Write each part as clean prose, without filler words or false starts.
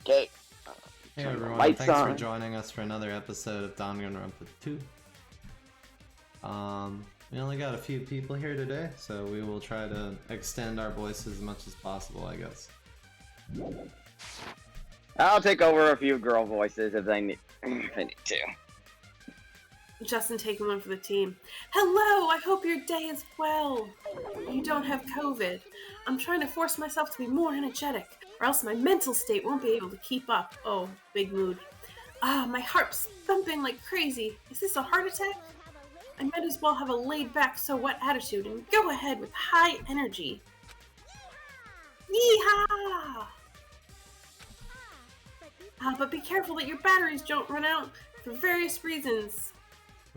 Okay. Hey everyone, Lights thanks on. for joining us for another episode of Danganronpa 2. We only got a few people here today, so we will try to extend our voices as much as possible, I guess. I'll take over a few girl voices if I need, if I need to. Justin taking one for the team. Hello, I hope your day is well. You don't have COVID. I'm trying to force myself to be more energetic, or else my mental state won't be able to keep up. Oh, big mood. My heart's thumping like crazy. Is this a heart attack? I might as well have a laid-back, so-what attitude and go ahead with high energy. Yeehaw! But be careful that your batteries don't run out for various reasons.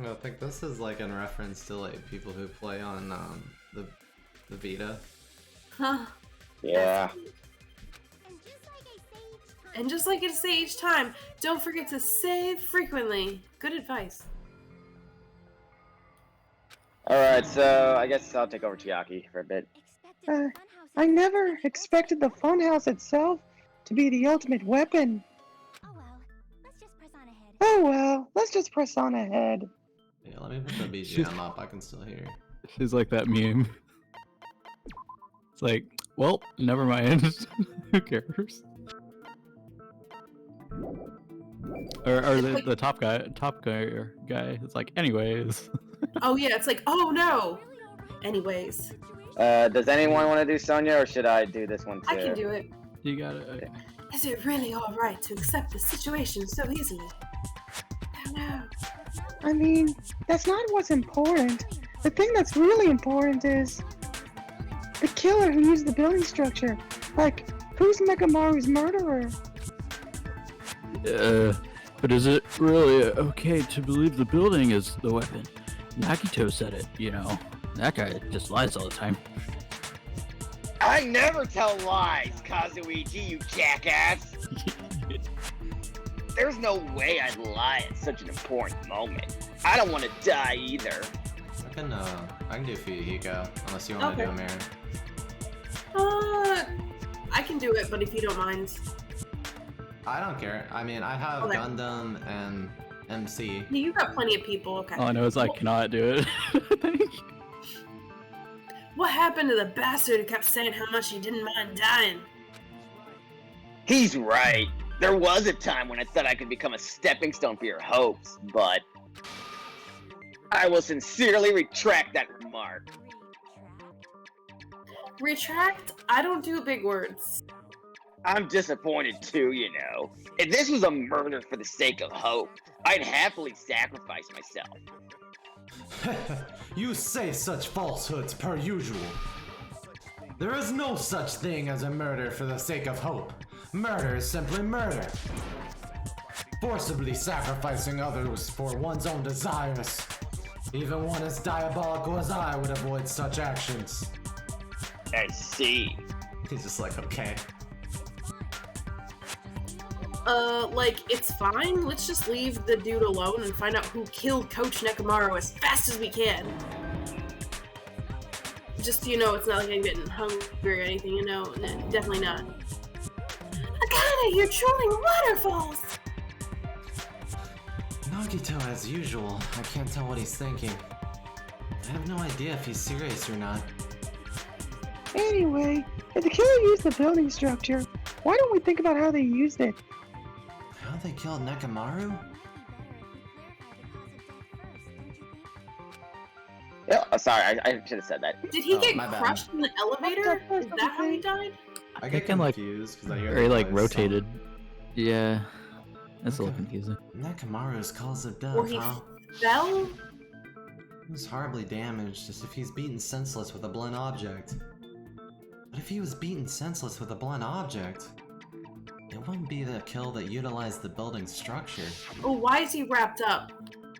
I think this is like in reference to like people who play on the Vita. Huh. Yeah. And just like I say each time, don't forget to save frequently. Good advice. Alright, so I guess I'll take over Chiaki for a bit. I never expected the funhouse itself to be the ultimate weapon. Oh well, let's just press on ahead. Yeah, let me put the BGM up, I can still hear. She's like that meme. It's like, well, never mind. Who cares? Or the top guy. It's like, anyways. Oh yeah, it's like, oh no! Anyways. Does anyone want to do Sonya, or should I do this one too? I can do it. You got it. Okay. Is it really alright to accept the situation so easily? Oh no. I mean, that's not what's important. The thing that's really important is the killer who used the building structure. Like, who's Megamaru's murderer? But is it really okay to believe the building is the weapon? Nakito said it, you know. That guy just lies all the time. I never tell lies, Kazuichi, you jackass! There's no way I'd lie at such an important moment. I don't want to die either. I can do Fuyuhiko, unless you want to do a Marin. I can do it, but if you don't mind. I don't care. I mean, I have Gundam and MC. Yeah, you've got plenty of people, okay. All I know is I cannot do it. I think. What happened to the bastard who kept saying how much he didn't mind dying? He's right. There was a time when I thought I could become a stepping stone for your hopes, but I will sincerely retract that remark. Retract? I don't do big words. I'm disappointed too, you know. If this was a murder for the sake of hope, I'd happily sacrifice myself. You say such falsehoods per usual. There is no such thing as a murder for the sake of hope. Murder is simply murder. Forcibly sacrificing others for one's own desires. Even one as diabolical as I would avoid such actions. I see. He's just like, okay. It's fine. Let's just leave the dude alone and find out who killed Coach Nekomaru as fast as we can. Just, you know, it's not like I'm getting hungry or anything, you know? Definitely not. Akane, you're trolling waterfalls! Nagito, as usual, I can't tell what he's thinking. I have no idea if he's serious or not. Anyway, if the killer used the building structure, why don't we think about how they used it? How they killed Nekomaru? Oh, sorry, I should have said that. Did he get my bad. crushed in the elevator? Is that how he died? I get can, like, confused because I hear Or he the like voice, rotated. Yeah. That's a little Okay. confusing. Nekomaru's cause of death, Or he huh? fell? He was horribly damaged, as if he's beaten senseless with a blunt object. But if he was beaten senseless with a blunt object, it wouldn't be the kill that utilized the building structure. Oh, why is he wrapped up?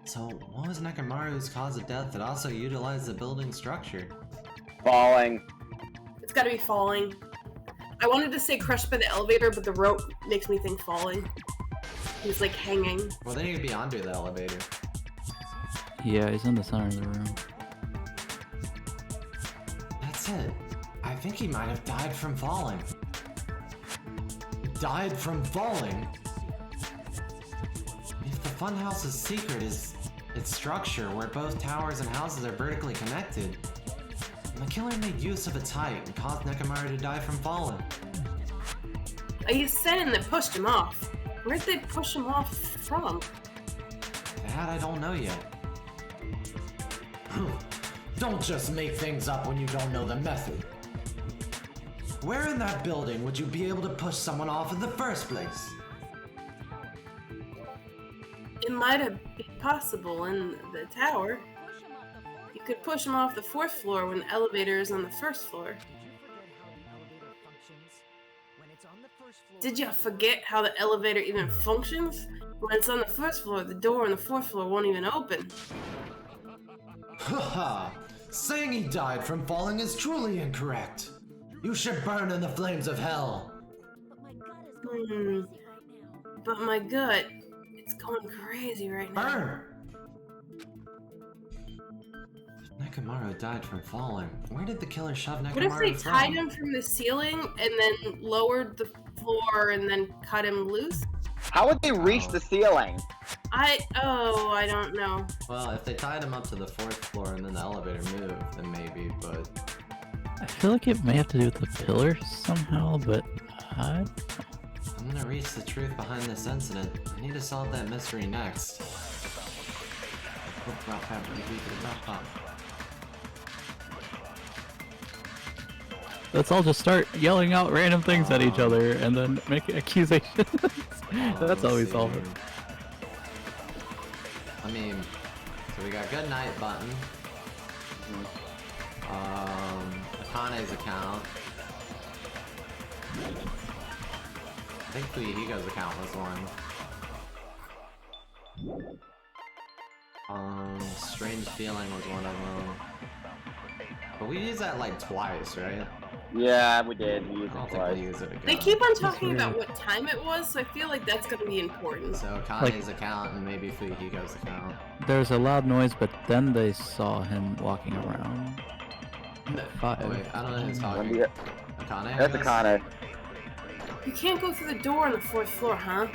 So, what was Nekomaru's cause of death that also utilized the building structure? Falling. It's gotta be falling. I wanted to say crushed by the elevator, but the rope makes me think falling. He's like hanging. Well, then he'd be under the elevator. Yeah, he's in the center of the room. That's it. I think he might have died from falling. died from falling? If the funhouse's secret is its structure, where both towers and houses are vertically connected, the killer made use of its height and caused Nekomaru to die from falling. Are you saying they pushed him off? Where'd they push him off from? That I don't know yet. Don't just make things up when you don't know the method. Where in that building would you be able to push someone off in the first place? It might have been possible in the tower. You could push him off the 4th floor when the elevator is on the 1st floor. Did you forget how the elevator even functions? When it's on the 1st floor, the door on the 4th floor won't even open. Haha! Saying he died from falling is truly incorrect. You should burn in the flames of hell. But my gut, it's going crazy right now. Burn! If Nekomaru died from falling, where did the killer shove Nekomaru What if they from? tied him from the ceiling and then lowered the floor and then cut him loose? How would they reach the ceiling? I don't know. Well, if they tied him up to the 4th floor and then the elevator moved, then maybe, but... I feel like it may have to do with the pillar somehow, but I... I'm gonna reach the truth behind this incident. I need to solve that mystery next. Let's all just start yelling out random things at each other and then make accusations. That's how we solve it. I mean, so we got good night button. Akane's account. I think Fuihigo's account was one. Strange Feeling was one of them. But we used that like twice, right? Yeah, we did. We used I don't it think twice. we used it again. They keep on talking about what time it was, so I feel like that's gonna be important. So Akane's account and maybe Fuihigo's account. There's a loud noise, but then they saw him walking around. Oh, wait, I don't know who's talking. Yeah. Akane? That's Akane. You can't go through the door on the 4th floor, huh?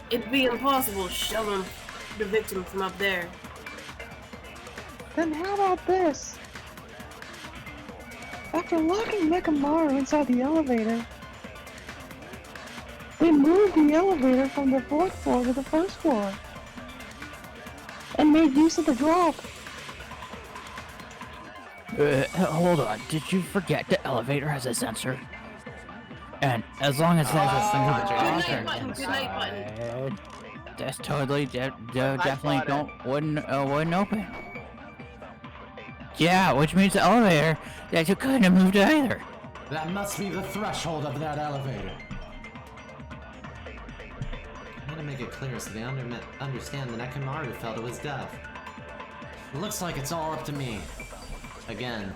It'd be impossible to shove him, the victim from up there. Then how about this? After locking Nekomaru inside the elevator, they moved the elevator from the 4th floor to the 1st floor and made use of the drop. Hold on, did you forget the elevator has a sensor? And as long as there's a Good night button, good night button. that's totally, definitely wouldn't open. Yeah, which means the elevator that you couldn't have moved either. That must be the threshold of that elevator. I need to make it clear so they understand that Nekomaru fell to his death. It looks like it's all up to me. Again.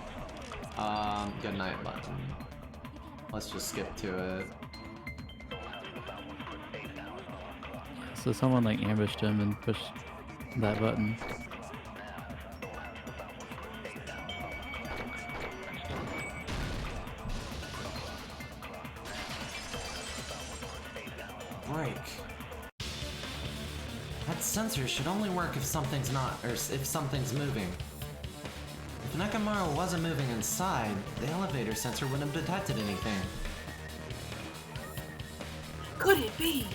Good night button. Let's just skip to it. So someone like ambushed him and pushed that button. Break. That sensor should only work if something's if something's moving. If Nekomaru wasn't moving inside, the elevator sensor wouldn't have detected anything. Could it be?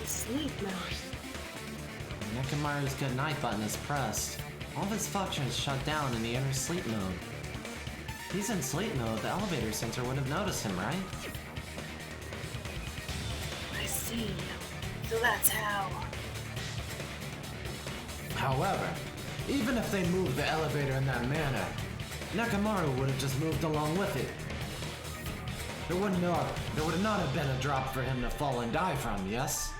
He's asleep now. Nekomaru's good night button is pressed. All of his functions shut down in the inner sleep mode. If he's in sleep mode, the elevator sensor would have noticed him, right? I see. So that's how. However, even if they moved the elevator in that manner, Nekomaru would have just moved along with it. There would not have been a drop for him to fall and die from, yes?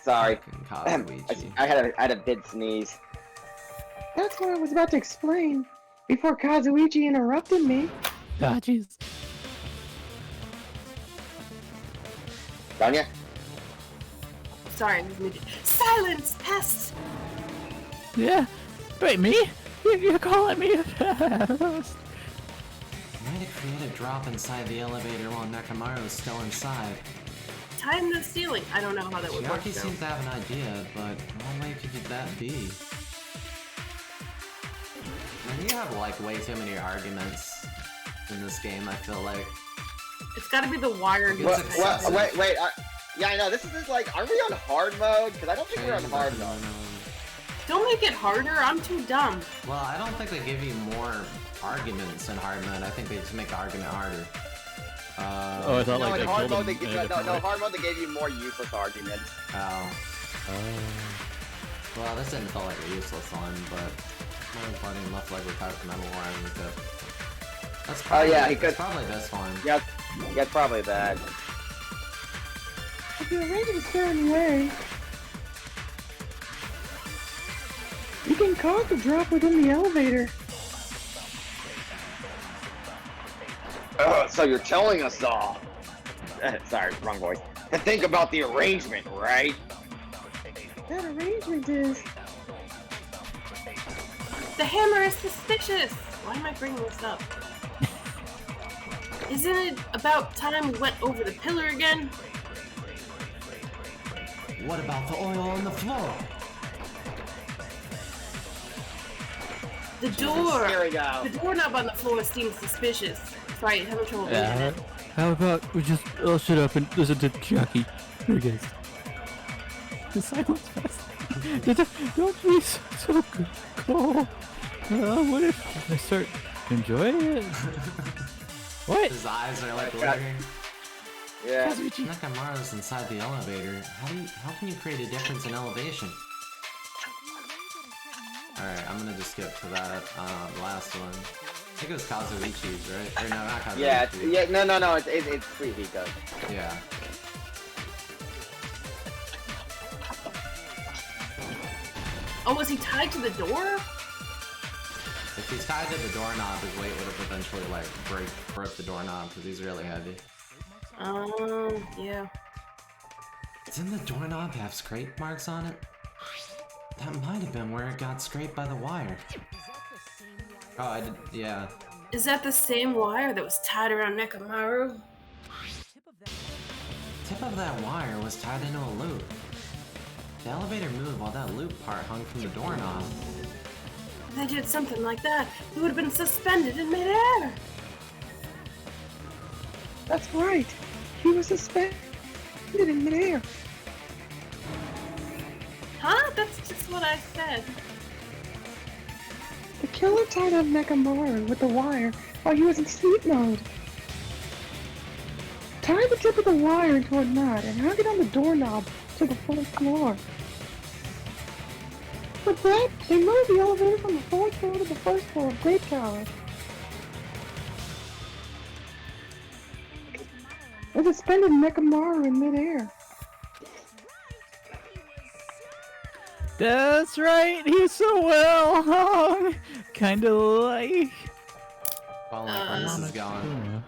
Sorry. Fucking Kazuichi. I had a big sneeze. That's what I was about to explain before Kazuichi interrupted me. Ah, jeez. Danya? Sorry, I was muted. Silence, pest! Yeah. Wait, me? You're calling me a fast. Way to create a drop inside the elevator while Nekomaru's still inside. Tie him to the ceiling. I don't know how that would work. Chiaki though. seems to have an idea, but what way could that be? Man, you have like way too many arguments in this game, I feel like. It's gotta be the wire. It's excessive. Wait. Yeah, I know. This is like, are we on hard mode? Because I don't think we're on hard mode. Don't make it harder. I'm too dumb. Well, I don't think they give you more arguments in hard mode. I think they just make the argument harder. Oh, I thought No, like in they hard killed mode, him in a different no, way. hard mode, they gave you more useless arguments. Oh. Well, this didn't feel like a useless one, but more funny enough like we're talking about more in the clip. That's probably, that's probably this one. Yeah, it's probably that. If you arrange it a certain way, you can cause the drop within the elevator. So you're telling us all. Sorry, wrong voice. To think about the arrangement, right? That arrangement is... The hammer is suspicious. Why am I bringing this up? Isn't it about time we went over the pillar again? What about the oil on the floor? The door. Here we go. The doorknob on the floor seems suspicious. Sorry, I'm having trouble reading Yeah. it. How about we just all shut up and listen to Chiaki? Here, guys. The silence fest. Don't be so cool. What if I start enjoying it? What? His eyes are like glittering. Yeah. Nekomaru's inside the elevator. How can you create a difference in elevation? Alright, I'm gonna just skip to that last one. I think it was Kazuichi's, right? Or no, not Kazuichi. No, it's Sweet Hiko. Yeah. Oh, was he tied to the door? If he's tied to the doorknob, his weight would have eventually like broke the doorknob because he's really heavy. Yeah. Didn't the doorknob have scrape marks on it? That might have been where it got scraped by the wire. Oh, I did, yeah. Is that the same wire that was tied around Nekomaru? Tip of that wire was tied into a loop. The elevator moved while that loop part hung from the doorknob. If they did something like that, he would have been suspended in midair. That's right. He was suspended in midair. Huh? That's just what I said. The killer tied up Nekomaru with the wire while he was in sleep mode. Tie the tip of the wire into a knot and hung it on the doorknob to the fourth floor. With that, they moved the elevator from the fourth floor to the first floor of Great Tower. They suspended Nekomaru in midair. That's right, he's so well hung. Kinda like... Well, like where this is going.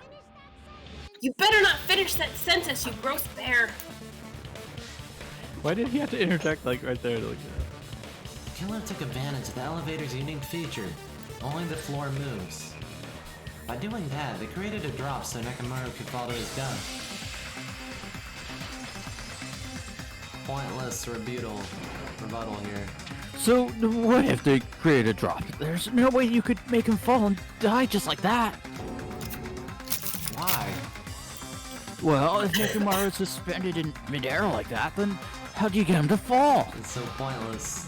You better not finish that sentence, you gross bear. Why did he have to interject like right there? Like, The killer took advantage of the elevator's unique feature. Only the floor moves. By doing that, they created a drop so Nekomaru could fall to his death. Pointless rebuttal here. so what if they create a drop? There's no way you could make him fall and die just like that. Why? Well, if Nekomaru is suspended in midair like that, then how do you get him to fall? It's so pointless.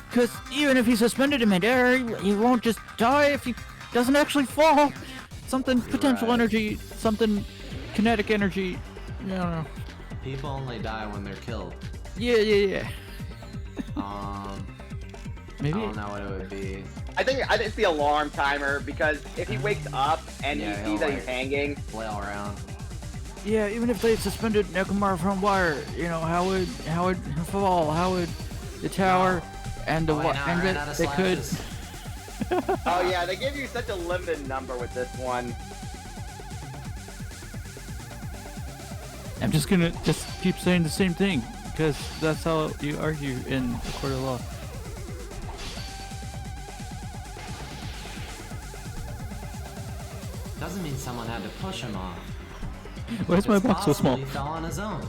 Because even if he's suspended in midair, he won't just die if he doesn't actually fall. Something potential right. energy, something kinetic energy. I don't know. People only die when they're killed. Yeah. Maybe. I don't know what it would be. I think it's the alarm timer, because if he wakes up and Yeah, he he'll sees that he's like hanging, flail around. Yeah, even if they suspended Nekomaru from wire, you know, how would he fall? How would the tower and the Oh, wait, no, I ran out of they could? slashes. oh yeah, they give you such a limited number with this one. I'm just gonna keep saying the same thing because that's how you argue in the court of law. doesn't mean someone had to push him off. Why is my It's box so possible small? he fell on his own.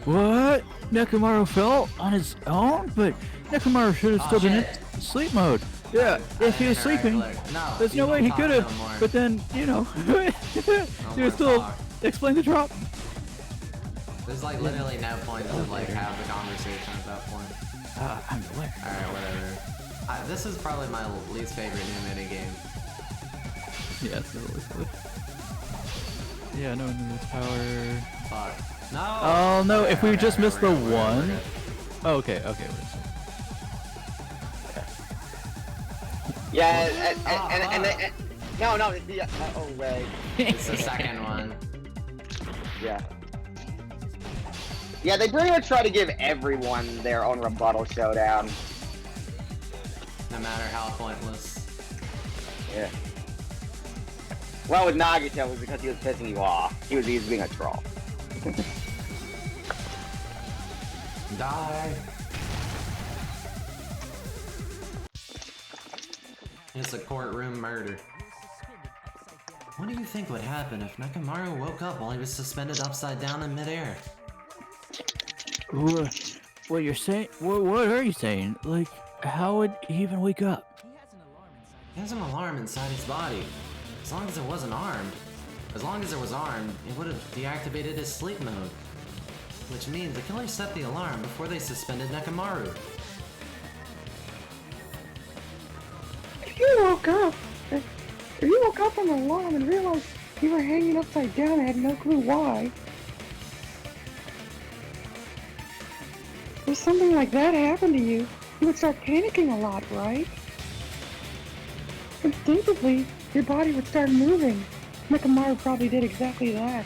What? Nekomaru fell on his own? But Nekomaru should have Oh, still been in shit. sleep mode. Yeah, if he was sleeping, No, there's no you way don't he talk could no have. more. But then, you know, he more was still talk. explain the drop. There's like literally no point to like have the conversation at that point. I'm aware. Alright, whatever. This is probably my least favorite new minigame. Yeah, it's really silly. Yeah, no one knows power. Fuck. No! Oh no, Okay, if we okay, just okay, missed the we're good, we're one. good. Oh, okay, okay. Yeah, no, oh wait. It's the second one. Yeah. Yeah, they pretty much try to give everyone their own rebuttal showdown. No matter how pointless. Yeah. Well, with Nagito, it was because he was pissing you off. He was being a troll. Die! It's a courtroom murder. What do you think would happen if Nekomaru woke up while he was suspended upside down in midair? What you're saying? What are you saying? Like, how would he even wake up? He has an alarm inside his body. As long as it wasn't armed. As long as it was armed, it would have deactivated his sleep mode. Which means the killer set the alarm before they suspended Nekomaru. If you woke up from an alarm and realized you were hanging upside down and had no clue why, if something like that happened to you, you would start panicking a lot, right? Instinctively, your body would start moving. Nekomaru probably did exactly that.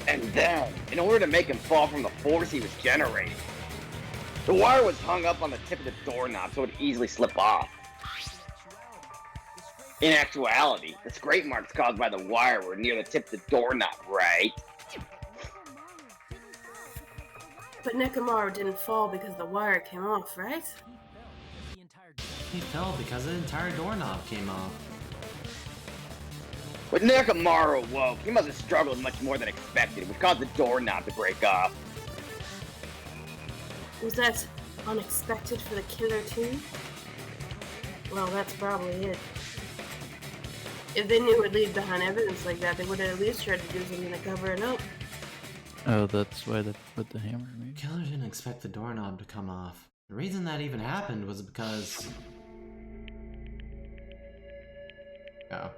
And then, in order to make him fall from the force he was generating, the wire was hung up on the tip of the doorknob so it would easily slip off. In actuality, the scrape marks caused by the wire were near the tip of the doorknob, right? But Nekomaru didn't fall because the wire came off, right? He fell because the entire doorknob came off. When Nekomaru awoke, he must have struggled much more than expected, which caused the doorknob to break off. Was that unexpected for the killer too? Well, that's probably it. If they knew it would leave behind evidence like that, they would have at least tried to do something to cover it up. Oh, that's why they put the hammer in me. The killer didn't expect the doorknob to come off. The reason that even happened was because... Oh.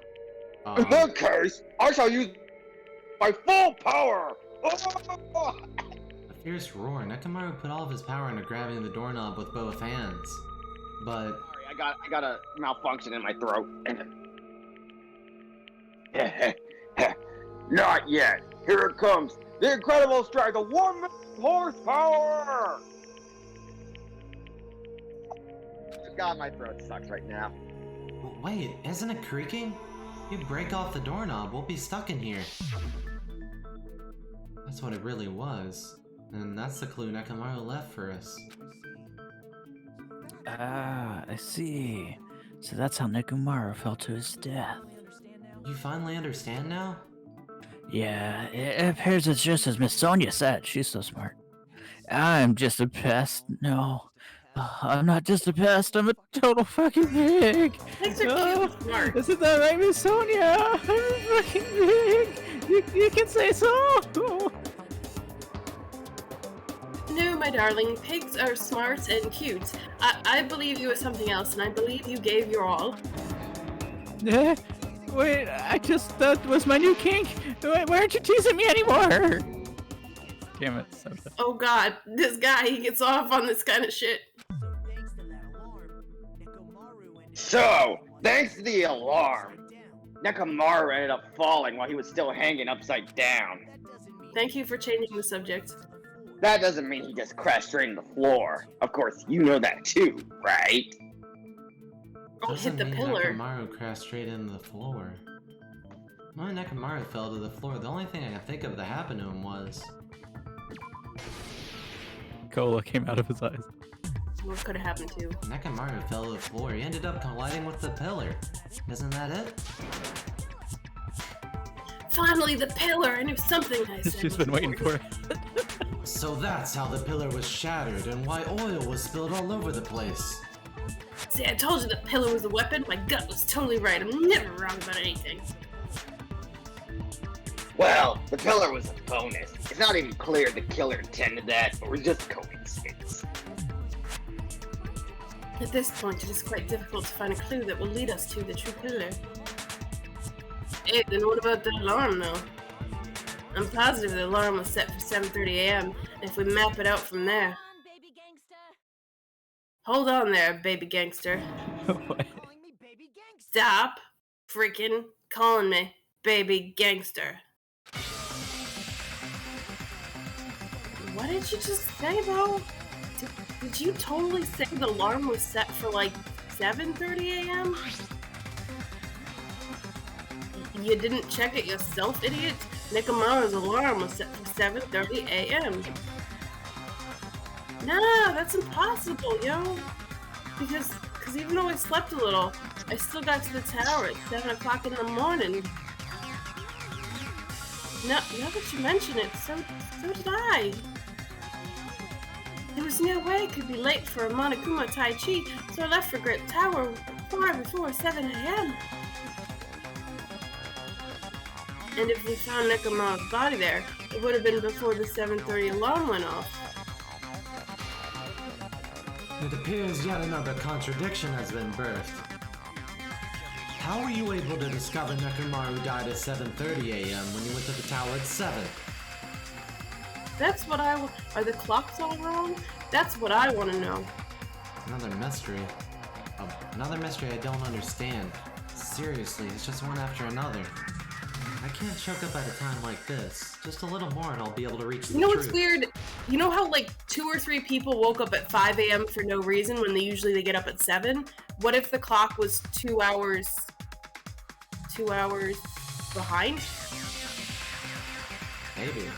In that case, I shall use my full power! A fierce roar, Nekomaru put all of his power into grabbing the doorknob with both hands. But... Sorry, I got a malfunction in my throat. Not yet. Here it comes. The incredible strike of 1 million horsepower! God, my throat sucks right now. Wait, isn't it creaking? If you break off the doorknob, we'll be stuck in here. That's what it really was. And that's the clue Nekomaru left for us. Ah, I see. So that's how Nekomaru fell to his death. You finally understand now? Yeah, it appears it's just as Miss Sonia said. She's so smart. I'm just a pest. No. I'm not just a pest, I'm a total fucking pig! Pigs are cute and smart. Isn't that right, Miss Sonia? I'm a fucking pig! You can say so! No, my darling, pigs are smart and cute. I believe you as something else, and I believe you gave your all. Wait, that was my new kink! Why aren't you teasing me anymore? Damn it. Oh god, this guy, he gets off on this kind of shit. So, thanks to the alarm, Nekomaru ended up falling while he was still hanging upside down. Thank you for changing the subject. That doesn't mean he just crashed straight in the floor. Of course, you know that too, right? Oh, Doesn't hit the mean pillar. Nekomaru crashed straight into the floor. When Nekomaru fell to the floor, the only thing I can think of that happened to him was... Cola came out of his eyes. what could have happened to? Nekomaru fell to the floor. He ended up colliding with the pillar. Isn't that it? Finally, the pillar! I knew something I said. She's been waiting for it. So that's how the pillar was shattered and why oil was spilled all over the place. See, I told you the pillar was a weapon. My gut was totally right. I'm never wrong about anything. Well, the pillar was a bonus. It's not even clear the killer intended that, or was just a coincidence. At this point, it is quite difficult to find a clue that will lead us to the true pillar. Hey, then what about the alarm, though? I'm positive the alarm was set for 7:30 a.m., and if we map it out from there... Hold on there, baby gangster. What? Stop freaking calling me baby gangster. What did you just say, though? Did you totally say the alarm was set for like 7:30 a.m.? You didn't check it yourself, idiot? Nekomaru's alarm was set for 7:30 a.m. Nah, that's impossible, yo. Because even though I slept a little, I still got to the tower at 7 o'clock in the morning. Now that you mention it, so did I. There was no way I could be late for a Monokuma Tai Chi, so I left for Great Tower far before 7 a.m. And if we found Nekomaru's body there, it would have been before the 7:30 alarm went off. It appears yet another contradiction has been birthed. How were you able to discover Nekomaru died at 7:30 a.m. when you went to the tower at 7? That's what are the clocks all wrong? That's what I want to know. Another mystery. Another mystery I don't understand. Seriously, it's just one after another. I can't choke up at a time like this. Just a little more and I'll be able to reach the truth. You know what's weird? You know how like 2 or 3 people woke up at 5 a.m. for no reason when they get up at 7? What if the clock was 2 hours behind? Maybe.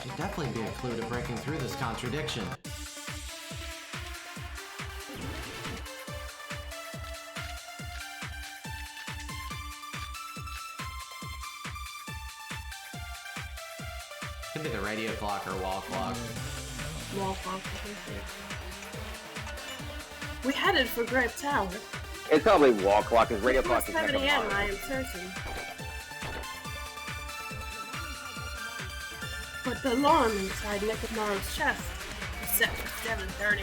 Should definitely be a clue to breaking through this contradiction. Could be the radio clock or wall clock. Wall clock. We headed for Great Tower. It's probably wall clock, because radio Before clock is 7 a.m. I Nekomaru. am certain. But the alarm inside Nekomaru's chest was set for 7:30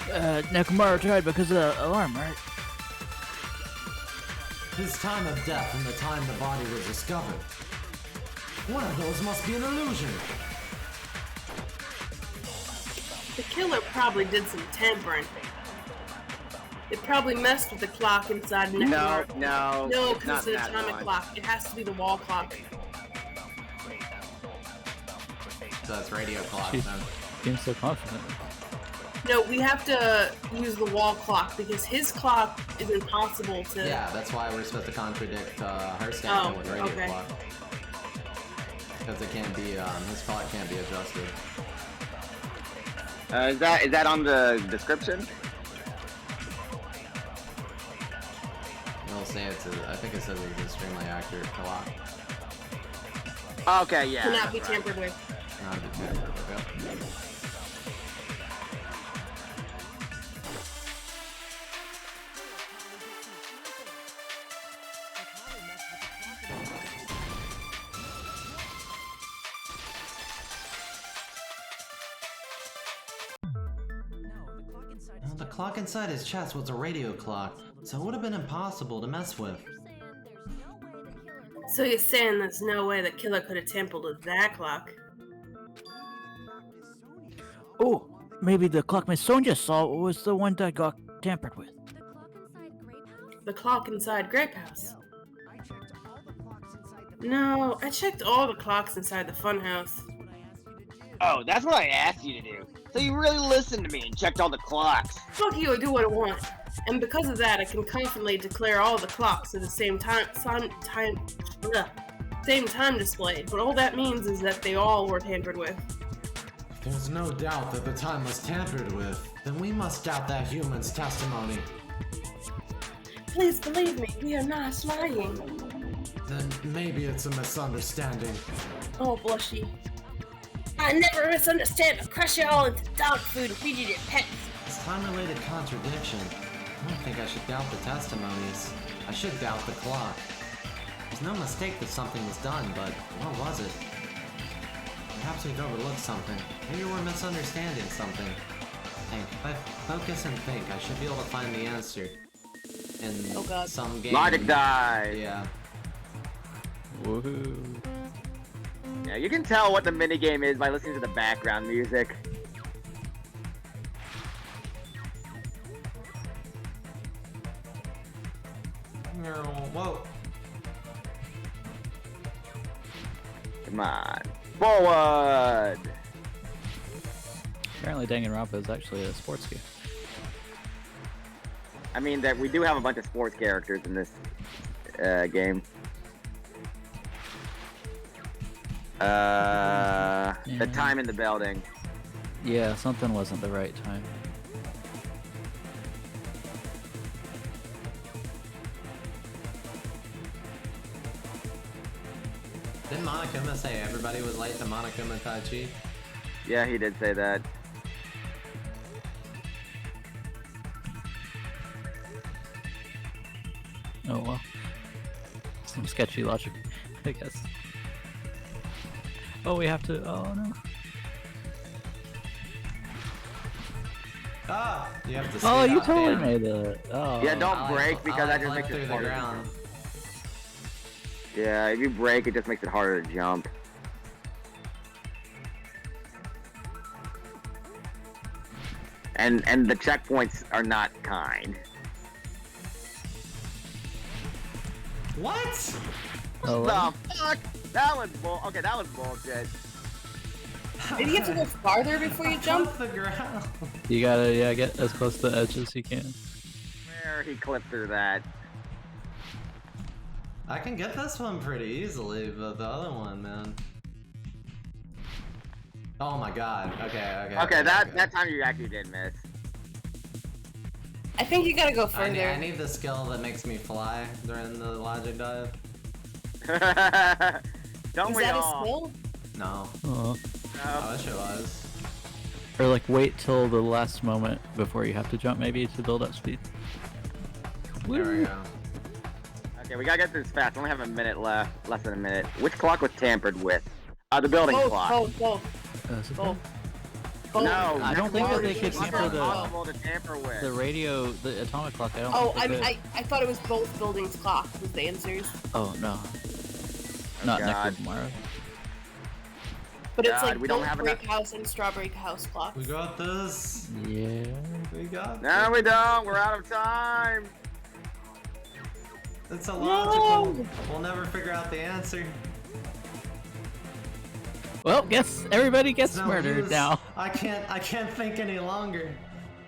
a.m. Nekomaru died because of the alarm, right? His time of death and the time the body was discovered. One of those must be an illusion. The killer probably did some tampering. It probably messed with the clock inside Nekomaru. No, No, it's not because it's the that atomic one. clock. It has to be the wall clock. So that's radio clock Jeez. then. Being so confident. No, we have to use the wall clock because his clock is impossible to... Yeah, that's why we're supposed to contradict her statement with radio okay. clock. Because it can't be, his clock can't be adjusted. Is that on the description? It'll say I think it says it's an extremely accurate clock. Okay, yeah. cannot be that's right. tampered with. Not a big yep. Now, the clock inside his chest was a radio clock, so it would have been impossible to mess with. So you're saying there's no way the killer could have tampered with that clock? Oh, maybe the clock Miss Sonja saw was the one that got tampered with. The clock inside Grape House? No, I checked all the clocks inside the funhouse. Oh, that's what I asked you to do. So you really listened to me and checked all the clocks. Fuck you, I do what I want. And because of that, I can confidently declare all the clocks at the same time. same time displayed, but all that means is that they all were tampered with. There's no doubt that the time was tampered with. Then we must doubt that human's testimony. Please believe me, we are not lying. Then maybe it's a misunderstanding. Oh, blushy. I never misunderstand. I'll crush you all into dog food and feed you to your pets. It's time-related contradiction. I don't think I should doubt the testimonies. I should doubt the clock. There's no mistake that something was done, but what was it? Perhaps we've overlooked something. Maybe we're misunderstanding something. If I focus and think, I should be able to find the answer. In some game. Logic die! Yeah. Woohoo. Yeah, you can tell what the minigame is by listening to the background music. Whoa. Come on. Forward! Apparently Danganronpa is actually a sports game. I mean, that we do have a bunch of sports characters in this game. The time in the building. Yeah, something wasn't the right time. Didn't Monokuma say everybody was late to Monokuma Tai Chi? Yeah, he did say that. Oh well. Some sketchy logic, I guess. Oh, we have to. Oh no. Ah! You have to Oh, speed you up, totally Dan. made it. Oh. Yeah, don't break because that just I makes through it the harder. ground. Yeah, if you break, it just makes it harder to jump. And the checkpoints are not kind. What? Oh, What the fuck? That was okay, that was bullshit. Did you have to go farther before you jump? Off the ground. you gotta, yeah, get as close to the edge as you can. Where he clipped through that. I can get this one pretty easily, but the other one, man. Oh my god. Okay. Okay, that time you actually did miss. I think you gotta go I further. need the skill that makes me fly during the logic dive. Don't Is we that a all? skill? No. Oh. I wish it was. Or like wait till the last moment before you have to jump, maybe to build up speed. There we go. Okay, we gotta get through this fast. We only have a minute left. Less than a minute. Which clock was tampered with? The building clock. Both. No, I don't think that they could clock tamper are impossible to tamper with. the radio, the atomic clock. I don't. Oh, think they could. I thought it was both buildings' clocks was the answers. Oh no. Not God. Necromara. But it's God, like we don't both have Break enough- House and Strawberry House clocks. We got this. Yeah. We got No, we don't. We're out of time. It's illogical. We'll never figure out the answer. Well, everybody gets It's no murdered use. now. I can't think any longer.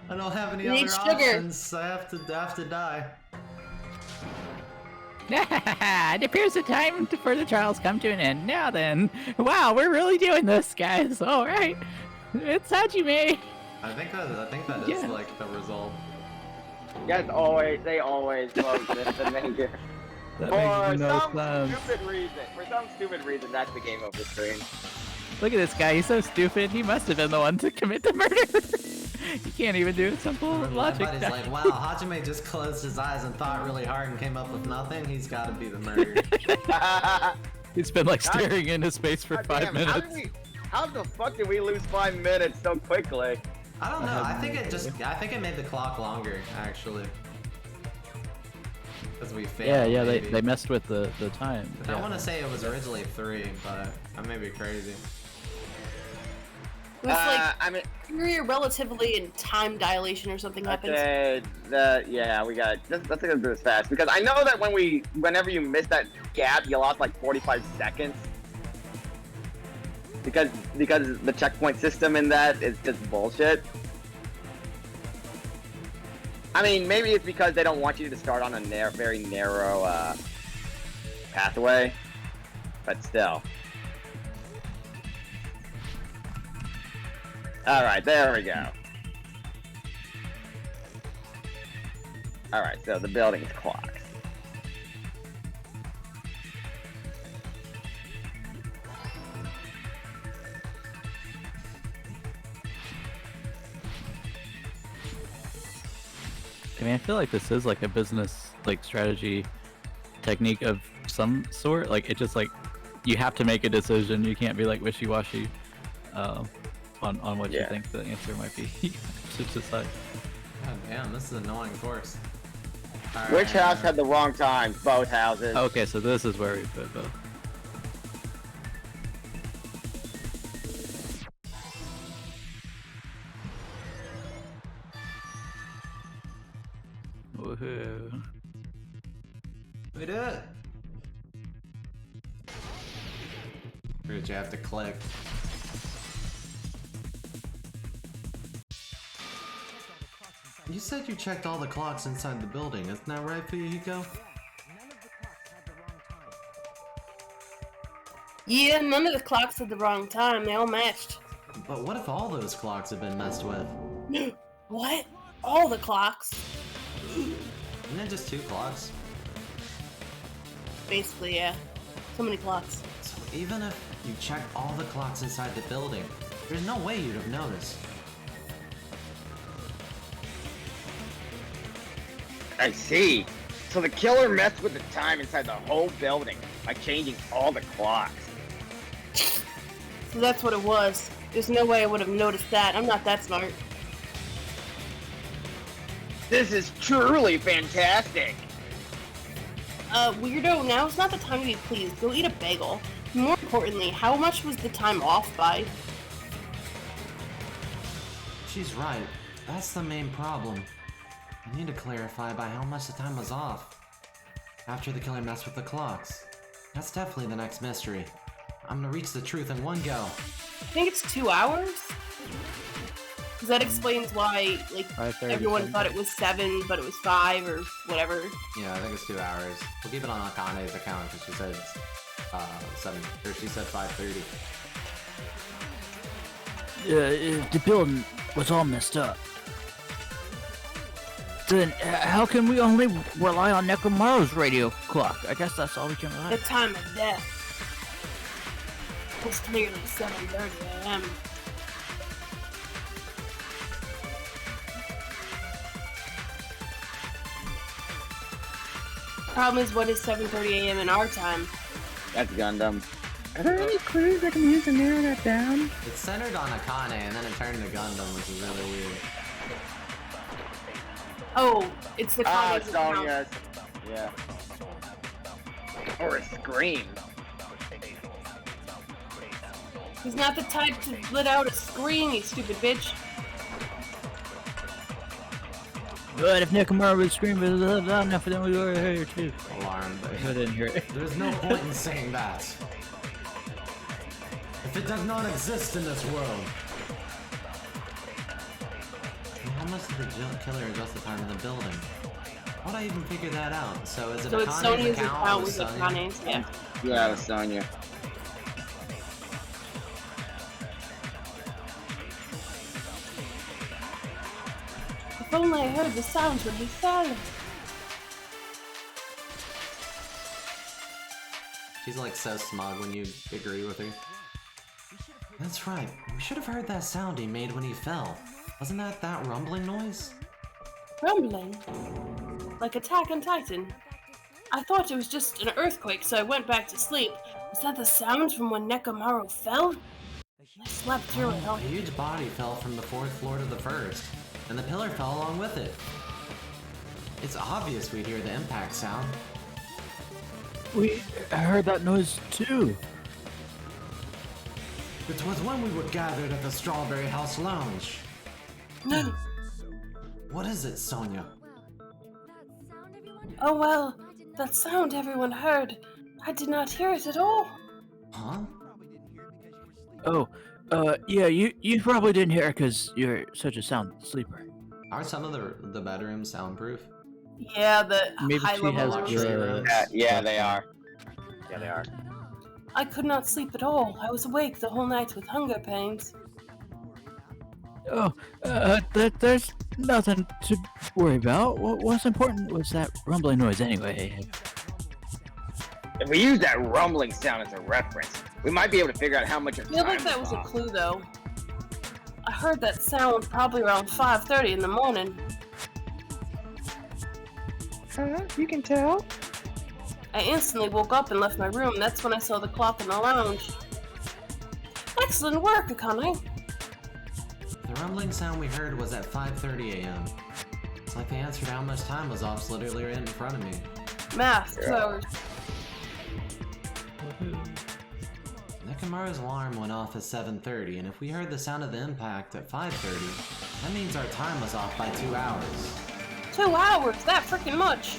I don't have any You other need sugar. options. I have to die. It appears the time for the trials come to an end. Now then, wow, we're really doing this, guys. All right, it's Hajime. I think that is Yeah. like the result. Yes, they always vote the major. That For makes no some sense. stupid reason, that's the game over screen. Look at this guy. He's so stupid. He must have been the one to commit the murder. He can't even do a simple My logic. buddy's like, wow, Hajime just closed his eyes and thought really hard and came up with nothing. He's got to be the murderer. He's been like staring into space for God 5 damn, minutes. How the fuck did we lose 5 minutes so quickly? I don't know. I think it made the clock longer actually. Because we failed. Yeah, maybe. they messed with the time. I Yeah. want to say it was originally 3, but I may be crazy. It was like I mean, period relatively in time dilation or something happens. okay, we got. Let's go through this fast because I know that whenever you miss that gap, you lost like 45 seconds. Because the checkpoint system in that is just bullshit. I mean, maybe it's because they don't want you to start on a very narrow pathway. but still. Alright, there we go. Alright, so the building's clocks. I mean, I feel like this is like a business like strategy technique of some sort. Like it just like you have to make a decision. You can't be like wishy-washy on what you think the answer might be. To decide. God damn, this is annoying course. Which house had the wrong time? Both houses. Okay, so this is where we put both. Woohoo. We did it! Did you have to click? You said you checked all the clocks inside the building, isn't that right, Fuyuhiko? Yeah, none of the clocks had the wrong time. They all matched. But what if all those clocks have been messed with? What? All the clocks? Isn't it just 2 clocks? Basically, yeah. So many clocks. So even if you checked all the clocks inside the building, there's no way you'd have noticed. I see. So the killer messed with the time inside the whole building by changing all the clocks. So that's what it was. There's no way I would have noticed that. I'm not that smart. This is truly fantastic. Weirdo, now is not the time to be pleased. Go eat a bagel. More importantly, how much was the time off by? She's right. That's the main problem. I need to clarify by how much the time was off. After the killer messed with the clocks. That's definitely the next mystery. I'm gonna reach the truth in one go. I think it's 2 hours? Because that explains why, like, 5:30 everyone thought it was 7, but it was 5 or whatever. Yeah, I think it's 2 hours. We'll keep it on Akane's account because she said 7, or she said 5:30. The building was all messed up. Then how can we only rely on Nekomaru's radio clock? I guess that's all we can rely on. The time of death was clearly 7:30 a.m. Problem is, what is 7:30 a.m. in our time? That's Gundam. Are there any clues I can use to narrow that down? It's centered on Akane and then it turned to Gundam, which is really weird. Oh, it's the Ah, Kanye's account. Sonya's. Yeah. Or a scream. He's not the type to let out a scream, you stupid bitch. But if Nekomaru would scream it loud enough, then we were here too. Alarm, but I didn't hear it. there's no point in saying that. If it does not exist in this world. How much did the killer adjust the time in the building? How'd I even figure that out? So is it So it's Akane's Sonya's account account or with Sonya? Akane's, yeah. Yeah, it was Sonya. If only I heard the sounds when he fell. She's like so smug when you agree with her. That's right. We should have heard that sound he made when he fell. Wasn't that rumbling noise? Rumbling? Like Attack on Titan. I thought it was just an earthquake, so I went back to sleep. Was that the sound from when Nekomaru fell? I slept through it A all. huge body fell from the 4th floor to the 1st, and the pillar fell along with it. It's obvious we'd hear the impact sound. We heard that noise too. It was when we were gathered at the Strawberry House Lounge. No. What is it, Sonya? Oh well, that sound everyone heard. I did not hear it at all. Huh? Oh, yeah, you probably didn't hear it because you're such a sound sleeper. Are some of the bedrooms soundproof? Yeah, the Maybe high she level has ones. luxury the... rooms. Yeah, they are. Yeah, they are. I could not sleep at all. I was awake the whole night with hunger pains. Oh, there's nothing to worry about. What's important was that rumbling noise anyway. If we use that rumbling sound as a reference, we might be able to figure out how much of I feel like time that was a off. clue, though. I heard that sound probably around 5:30 in the morning. You can tell. I instantly woke up and left my room. That's when I saw the clock in the lounge. Excellent work, Akane. The rumbling sound we heard was at 5:30 a.m. It's like the answer to how much time was off is literally right in front of me. Math, 2 hours. Nekomaru's alarm went off at 7:30, and if we heard the sound of the impact at 5:30, that means our time was off by 2 hours. 2 hours? That freaking much?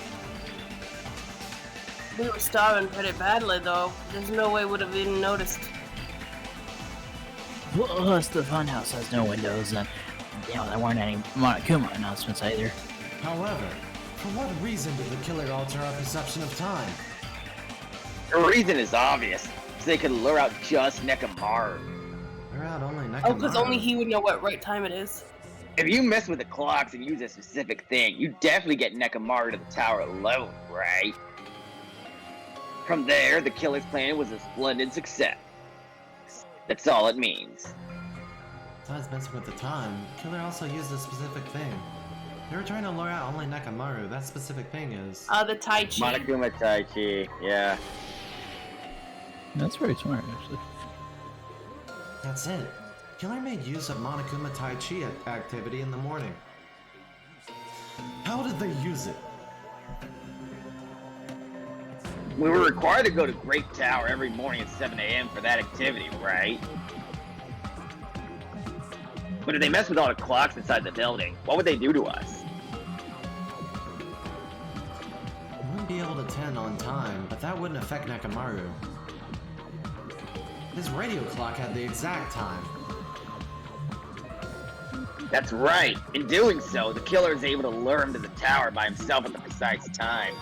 We were starving pretty badly, though. There's no way we'd have even noticed. Plus, the funhouse has no windows, and there weren't any Monokuma announcements either. However, for what reason did the killer alter our perception of time? The reason is obvious. So they could lure out just Nekomaru. Lure out only Nekomaru. Oh, because only he would know what right time it is. If you mess with the clocks and use a specific thing, you definitely get Nekomaru to the tower alone, right? From there, the killer's plan was a splendid success. That's all it means. Besides messing with the time, the killer also used a specific thing. They were trying to lure out only Nekomaru. That specific thing is... The Tai Chi. Monokuma Tai Chi, yeah. That's very smart, actually. That's it. Killer made use of Monokuma Tai Chi activity in the morning. How did they use it? We were required to go to Great Tower every morning at 7 a.m. for that activity, right? But if they mess with all the clocks inside the building, what would they do to us? We wouldn't be able to attend on time, but that wouldn't affect Nekomaru. His radio clock had the exact time. That's right. In doing so, the killer is able to lure him to the tower by himself at the precise time.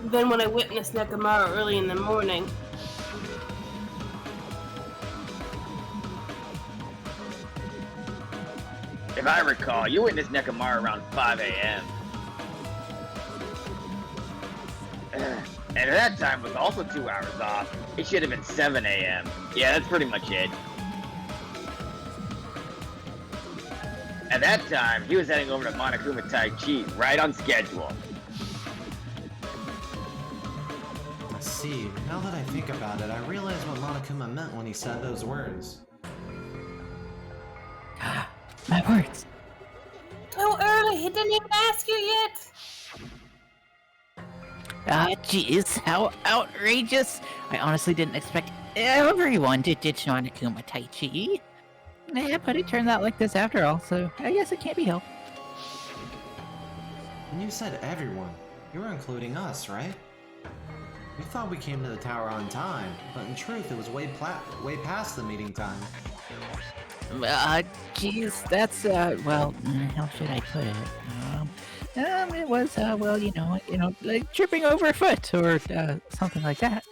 Then when I witnessed Nekomaru early in the morning, If I recall, you witnessed Nekomaru around 5 a.m. And that time was also 2 hours off. It should have been 7 a.m. Yeah, that's pretty much it. At that time, he was heading over to Monokuma Tai Chi, right on schedule. I see. Now that I think about it, I realize what Monokuma meant when he said those words. My words. too early. He didn't even ask you yet. Jeez, how outrageous! I honestly didn't expect everyone to ditch Monokuma Tai Chi. Yeah, but it turns out like this after all, so I guess it can't be helped. When you said everyone, you were including us, right? We thought we came to the tower on time, but in truth it was way past the meeting time. Jeez, that's, well, how should I put it? It was, well, you know, like tripping over a foot, or, something like that.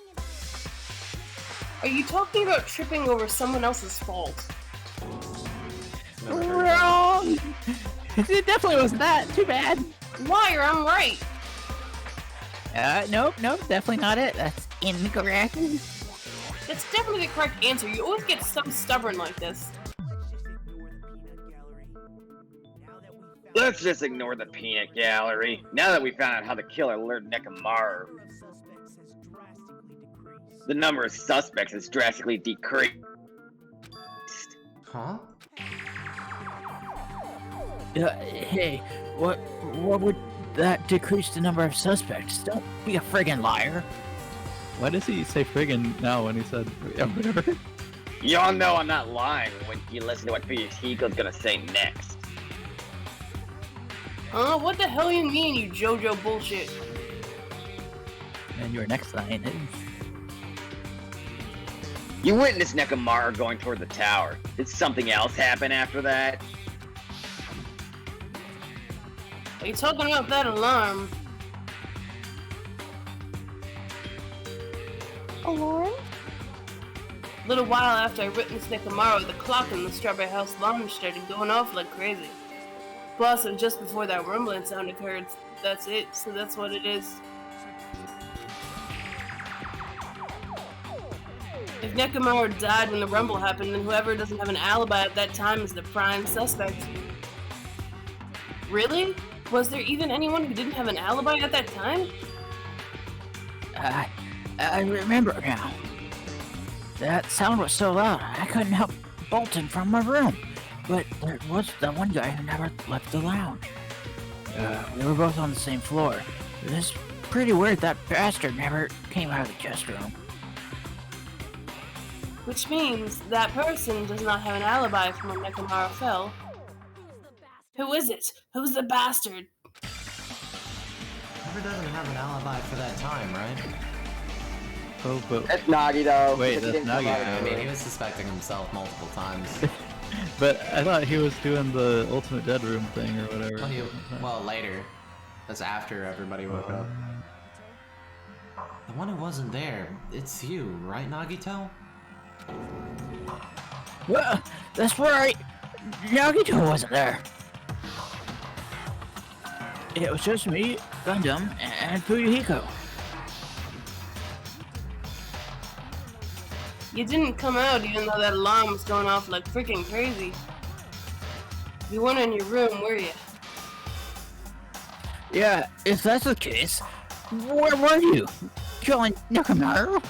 Are you talking about tripping over someone else's fault? Never heard of Wrong! It definitely wasn't that, too bad. Liar, I'm right. Nope, definitely not it. That's incorrect. That's definitely the correct answer. You always get so stubborn like this. Let's just ignore the peanut gallery. Now that we found out how the killer lured Nekomaru, the number of suspects has drastically decreased. Huh? Hey, what would that decrease the number of suspects? Don't be a friggin' liar. Why does he say friggin' now when he said whatever? Y'all know I'm not lying when you listen to what Hiko's gonna say next. What the hell you mean, you JoJo bullshit? And your next line is... You witnessed Nekomaru going toward the tower. Did something else happen after that? Are you talking about that alarm? Alarm? A little while after I witnessed Nekomaru, the clock in the Strawberry House lounge started going off like crazy. Plus, and just before that rumbling sound occurred, that's it, so that's what it is. If Nekomaru died when the rumble happened, then whoever doesn't have an alibi at that time is the prime suspect. Really? Was there even anyone who didn't have an alibi at that time? I remember now. That sound was so loud, I couldn't help bolting from my room. But there was the one guy who never left the lounge. We were both on the same floor. It's pretty weird that bastard never came out of the guest room. Which means that person does not have an alibi from when Nekomaru fell. Who is it? Who's the bastard? Never doesn't have an alibi for that time, right? Oh, but That's Nagito. Wait, because he that's didn't come out of Nagito. I mean, it. he was suspecting himself multiple times. but I thought he was doing the Ultimate Dead Room thing or whatever. Well, later. That's after everybody woke up. The one who wasn't there, it's you, right, Nagito? Well, that's right. Nagito wasn't there. It was just me, Gundam, and Fuyuhiko. You didn't come out even though that alarm was going off like freaking crazy. You weren't in your room, were you? Yeah, if that's the case, where were you? Killing Nekomaru?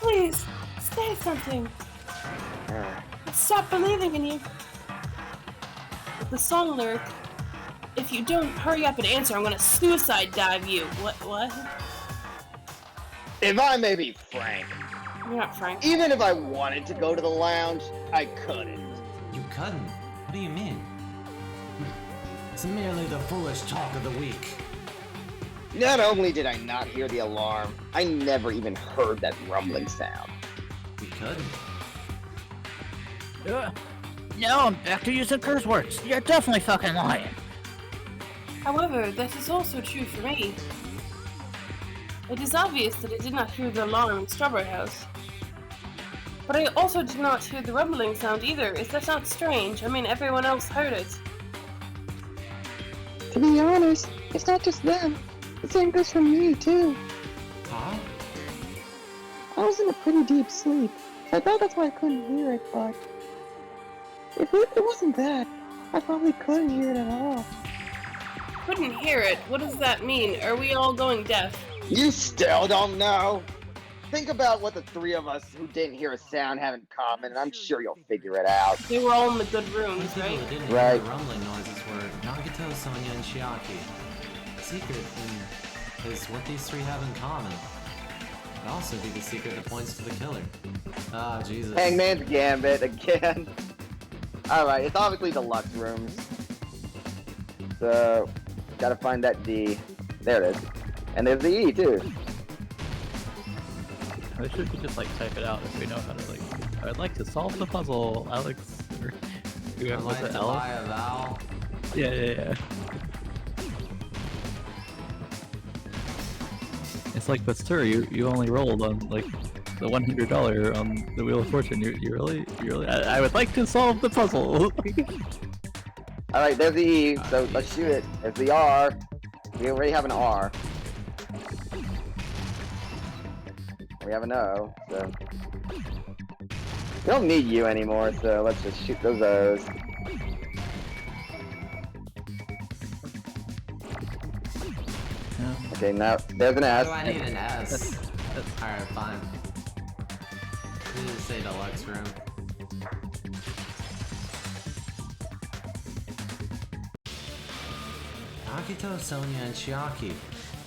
Please, say something. Stop believing in you. With the song lyric, if you don't hurry up and answer, I'm gonna suicide dive you. What? If I may be frank, You're not Frank. even if I wanted to go to the lounge, I couldn't. You couldn't? What do you mean? It's merely the foolish talk of the week. Not only did I not hear the alarm, I never even heard that rumbling sound. You couldn't? No, I'm back to using curse words. You're definitely fucking lying. However, that is also true for me. It is obvious that I did not hear the alarm in Strawberry House. But I also did not hear the rumbling sound either. Is that not strange? I mean, everyone else heard it. To be honest, it's not just them. The same goes for me, too. Huh? I was in a pretty deep sleep, so I thought that's why I couldn't hear it, but... If it wasn't that, I probably couldn't hear it at all. Couldn't hear it? What does that mean? Are we all going deaf? You still don't know? Think about what the three of us who didn't hear a sound have in common, and I'm sure you'll figure it out. They were all in the good The rooms, people right? that didn't Right. hear the rumbling noises were Nagito, Sonya, and Shiaki. The secret is what these three have in common. It could also be the secret that points to the killer. Ah, Jesus. Hangman's Gambit again. Alright, it's obviously deluxe rooms. So, gotta find that D. There it is. And there's the E, too. I should just like type it out if we know how to like. I'd like to solve the puzzle, Alex. Or I'd whoever was like it, to Alex? buy a vowel. Yeah. It's like, but sir, you only rolled on like the $100 on the Wheel of Fortune. You really? I would like to solve the puzzle. Alright, there's the E, so let's shoot it. There's the R. We already have an R. We have an O, so... We don't need you anymore, so let's just shoot those O's. Okay, now, there's an S. Oh, I need an S. Alright, fine. You didn't say deluxe room. Nagito, Sonya, and Shiaki.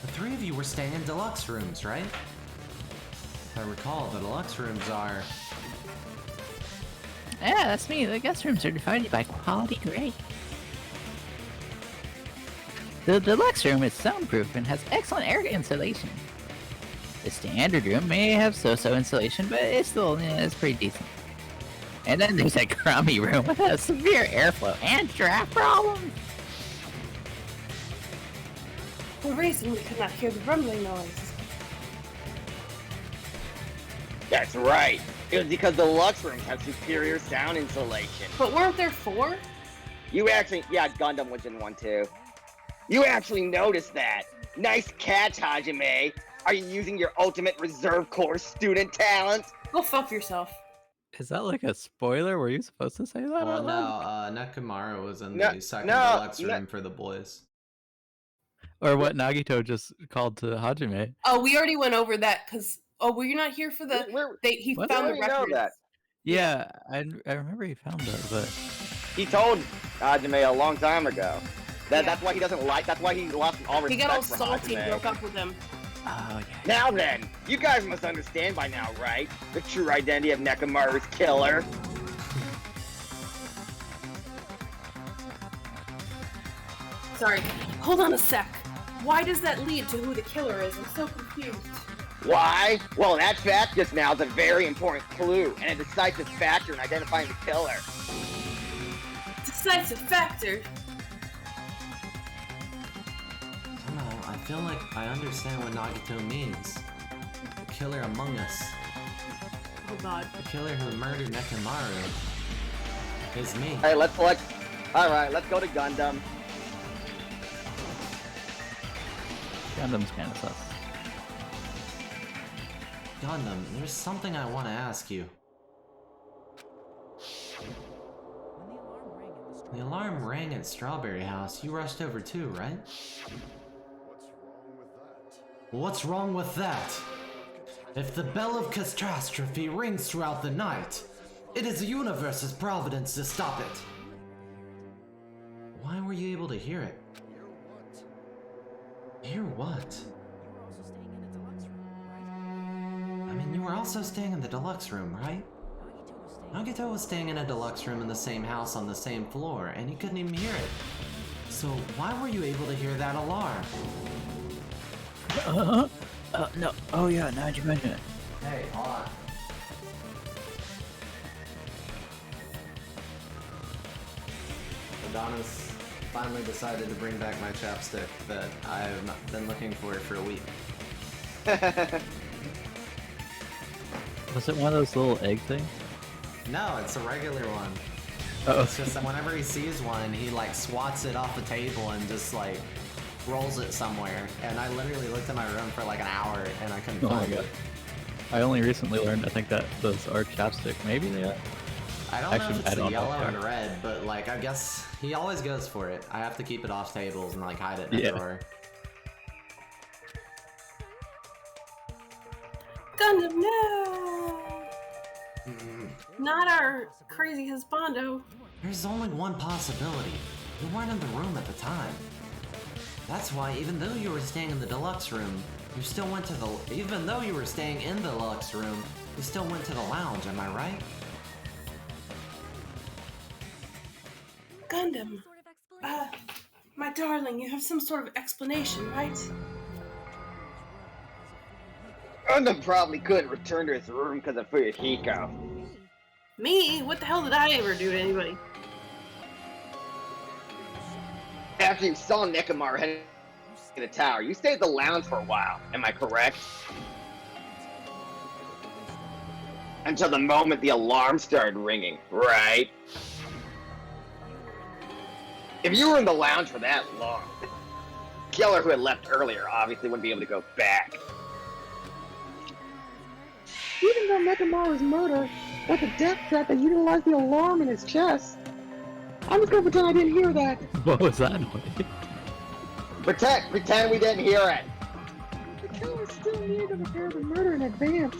The three of you were staying in deluxe rooms, right? If I recall, the deluxe rooms are... Yeah, that's me. The guest rooms are divided by quality grade. The deluxe room is soundproof and has excellent air insulation. The standard room may have so-so insulation, but it's still it's pretty decent. And then there's a crummy room with a severe airflow and draft problem. The reason we could not hear the rumbling noise That's right. It was because the Lux rooms have superior sound insulation. But weren't there 4? You actually, yeah, Gundam was in one too. You actually noticed that. Nice catch, Hajime. Are you using your ultimate reserve corps student talent? Go fuck yourself. Is that like a spoiler? Were you supposed to say that? Well, out loud? no, Nekomaru was in No, the second no, deluxe no. room for the boys. Or what Nagito just called to Hajime. Oh, we already went over that because were you not here for the? He What? found the We already know records. that. Yeah, I remember he found that, but He told Hajime a long time ago. Yeah. That's why he doesn't like. That's why he lost all respect He got all for salty and Hajime. broke up with him. oh yeah. Now then, you guys must understand by now, right? The true identity of Nekomaru's killer. Sorry. Hold on a sec. Why does that lead to who the killer is? I'm so confused. Why? Well, that fact just now is a very important clue and a decisive factor in identifying the killer. Decisive factor. I don't know, I feel like I understand what Nagito means. The killer among us. Oh god. The killer who murdered Nekomaru is me. Hey, let's select. Alright, let's go to Gundam. Gundam's kind of sus. Gundam, there's something I want to ask you. When the alarm rang at Strawberry House, you rushed over too, right? What's wrong with that? If the bell of catastrophe rings throughout the night, it is the universe's providence to stop it. Why were you able to hear it? Hear what? I mean, you were also staying in the deluxe room, right? Nagito was staying in a deluxe room in the same house on the same floor, and he couldn't even hear it. So why were you able to hear that alarm? No. Oh yeah, now that you mention it. Hey, hold on. Adonis finally decided to bring back my chapstick that I've been looking for a week. Was it one of those little egg things? No, it's a regular one. Oh, It's just that whenever he sees one, he like swats it off the table and just like rolls it somewhere. And I literally looked in my room for like an hour and I couldn't Oh my find God. it. I only recently learned. I think that those are chapstick. Maybe they are. I don't know Actually, if I it's the don't know yellow if or they the red, but like I guess he always goes for it. I have to keep it off tables and like hide it in a Yeah. drawer. Gundam, no! Not our crazy husbando. There's only one possibility. You weren't in the room at the time. That's why, even though you were staying in the deluxe room, you still went to the. Even though you were staying in the deluxe room, you still went to the lounge. Am I right? Gundam. My darling, you have some sort of explanation, right? Gundam probably couldn't return to his room because of Fuyuhiko. Me? What the hell did I ever do to anybody? After you saw Nekomaru heading to the tower, you stayed at the lounge for a while. Am I correct? Until the moment the alarm started ringing, right? If you were in the lounge for that long, the killer who had left earlier obviously wouldn't be able to go back. Even though Nekomaru's murder was a death threat that utilized the alarm in his chest, I'm just gonna pretend I didn't hear that. What was that noise? Pretend we didn't hear it. The killer still needed to prepare the murder in advance.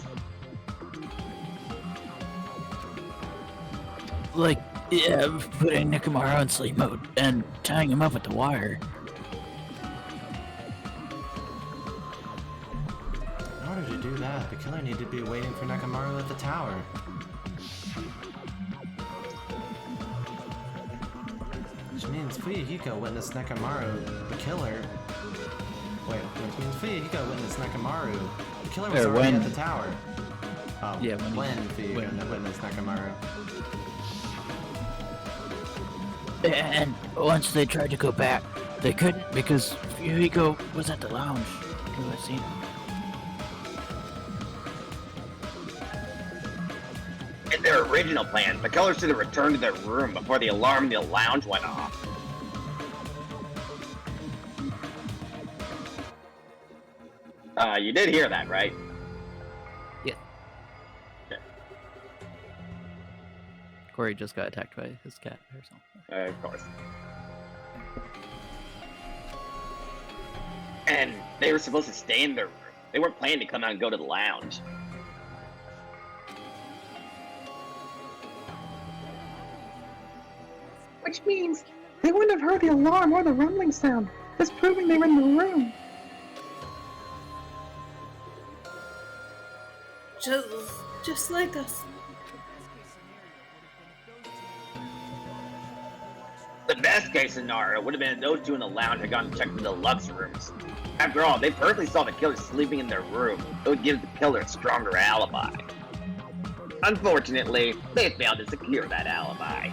Like, yeah, putting Nekomaru on sleep mode and tying him up with the wire. In order to do that, the killer needed to be waiting for Nekomaru at the tower. Which means Fuyuhiko witnessed Nekomaru, the killer. Wait, which means Fuyuhiko witnessed Nekomaru. The killer was Or already when- at the tower. Oh, Yeah, when Fuyuhiko witnessed Nekomaru. And once they tried to go back, they couldn't because Fuyuhiko was at the lounge. You had seen him. original plan, the killers should have returned to their room before the alarm in the lounge went off. You did hear that, right? Yeah. Okay. Corey just got attacked by his cat or something. Of course. And they were supposed to stay in their room. They weren't planning to come out and go to the lounge. Which means they wouldn't have heard the alarm or the rumbling sound, thus proving they were in the room. Just like us. The best case scenario would have been if those two in the lounge had gone and checked the deluxe rooms. After all, they personally saw the killer sleeping in their room. It would give the killer a stronger alibi. Unfortunately, they failed to secure that alibi.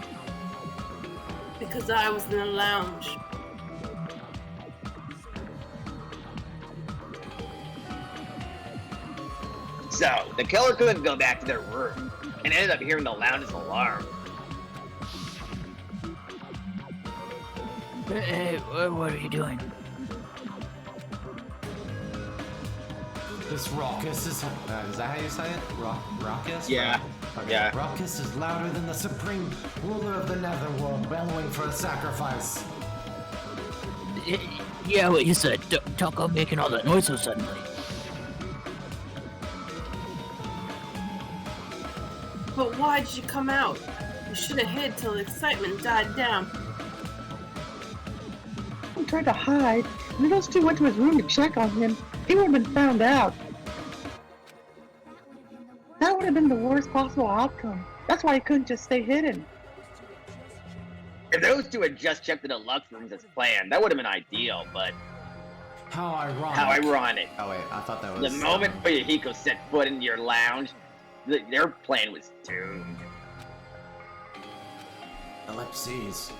Because I was in the lounge. So, the killer couldn't go back to their room, and ended up hearing the lounge's alarm. Hey, what are you doing? This raucous is that how you say it? Raucous? Yeah. Okay. Yeah. Raucous is louder than the supreme ruler of the netherworld, bellowing for a sacrifice. Yeah, what you said. Don't go making all that noise so suddenly. But why did you come out? You should have hid till the excitement died down. He tried to hide, and those two went to his room to check on him. He would have been found out. That would have been the worst possible outcome. That's why he couldn't just stay hidden. If those two had just checked the deluxe rooms as planned, that would have been ideal, but How ironic. how ironic. Oh wait, I thought that The was... moment Fuyuhiko set foot into your lounge, their plan was doomed. Ellipses.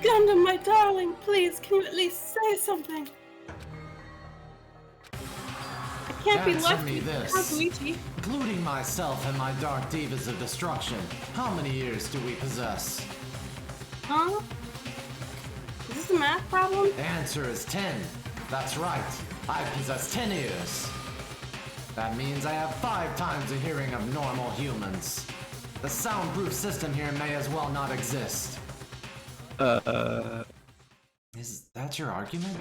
Gundam, my darling, please, can you at least say something? I can't be Answer left me with this. Kazuichi. Including myself and my dark divas of destruction. How many years do we possess? Huh? Is this a math problem? The answer is 10. That's right. I possess 10 ears. That means I have 5 times the hearing of normal humans. The soundproof system here may as well not exist. Is that your argument?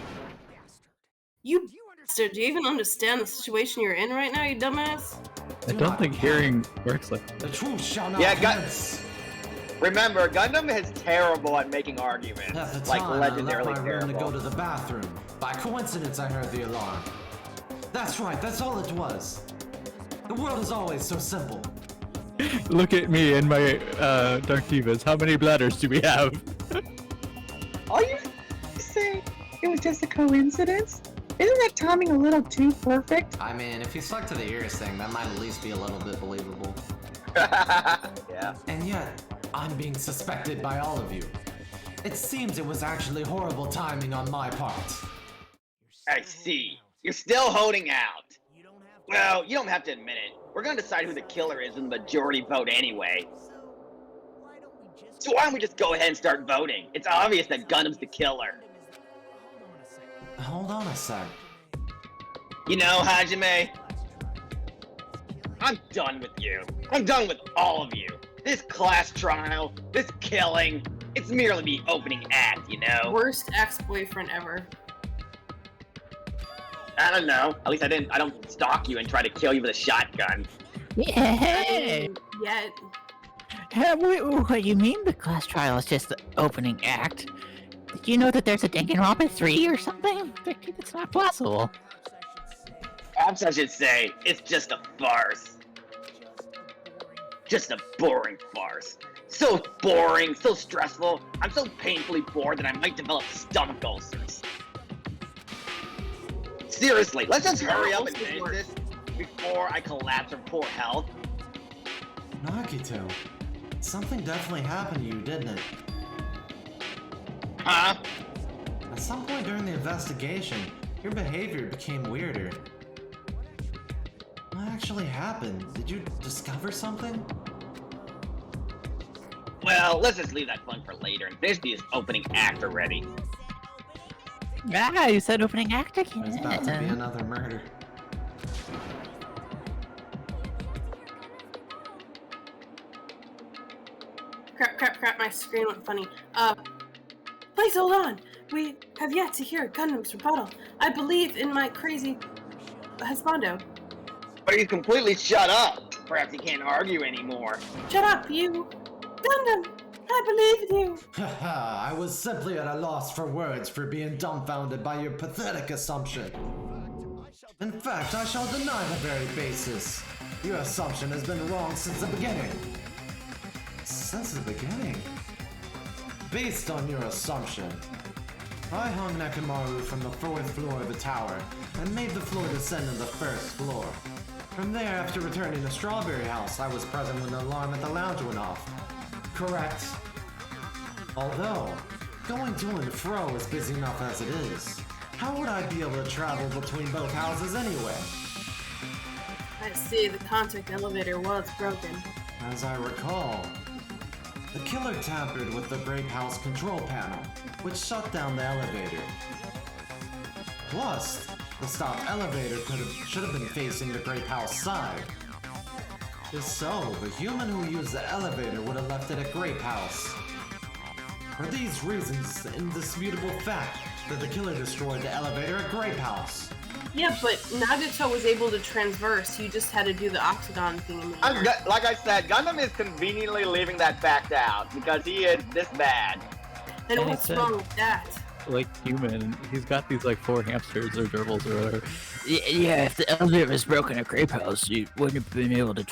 You bastard, do you even understand the situation you're in right now, you dumbass? I don't think hearing works like that. The truth shall not Yeah, hence. Remember, Gundam is terrible at making arguments. At the Like time, I left legendarily my room to go terrible. to the bathroom. By coincidence, I heard the alarm. That's right, that's all it was. The world is always so simple. Look at me and my Dark Divas. How many bladders do we have? Are you saying it was just a coincidence? Isn't that timing a little too perfect? I mean, if you stuck to the ears thing, that might at least be a little bit believable. Yeah. And yet, I'm being suspected by all of you. It seems it was actually horrible timing on my part. I see. You're still holding out. Well, you don't have to admit it. We're gonna decide who the killer is in the majority vote anyway. So why don't we just go ahead and start voting? It's obvious that Gundam's the killer. Hold on a sec. You know, Hajime? I'm done with you. I'm done with all of you. This class trial, this killing, it's merely the opening act, you know? Worst ex-boyfriend ever. I don't know. At least I don't stalk you and try to kill you with a shotgun. Yeah. Yet. What you mean the class trial is just the opening act? Did you know that there's a Danganronpa 3 or something? It's not possible. Perhaps I should say, it's just a farce. Just a boring farce. So boring, so stressful, I'm so painfully bored that I might develop stomach ulcers. Seriously, let's just hurry up and finish this before I collapse from poor health. Nagito, something definitely happened to you, didn't it? Huh? At some point during the investigation, your behavior became weirder. What actually happened? Did you discover something? Well, let's just leave that fun for later and finish this opening act already. Ah, you said opening act again. There's about to be another murder. Crap, my screen went funny. Please hold on. We have yet to hear Gundam's rebuttal. I believe in my crazy husbando. But he's completely shut up. Perhaps he can't argue anymore. Shut up, you! Gundam! I believe in you! Haha, I was simply at a loss for words for being dumbfounded by your pathetic assumption. In fact, I shall deny the very basis. Your assumption has been wrong since the beginning. Since the beginning? Based on your assumption, I hung Nekomaru from the 4th floor of the tower and made the floor descend to the 1st floor. From there, after returning to Strawberry House, I was present when the alarm at the lounge went off. Correct. Although, going to and fro is busy enough as it is, how would I be able to travel between both houses anyway? I see, the contact elevator was broken. As I recall, the killer tampered with the Grape House control panel, which shut down the elevator. Plus, the stop elevator should have been facing the Grape House side. If so, the human who used the elevator would have left it at Grape House. For these reasons, the indisputable fact that the killer destroyed the elevator at Grape House. Yeah, but Nagato was able to transverse. You just had to do the octagon thing in the air. Like I said, Gundam is conveniently leaving that fact out because he is this bad. And And what's it's wrong with that? Like human, he's got these like 4 hamsters or gerbils or whatever. Yeah, if the elevator was broken at Grape House, you wouldn't have been able to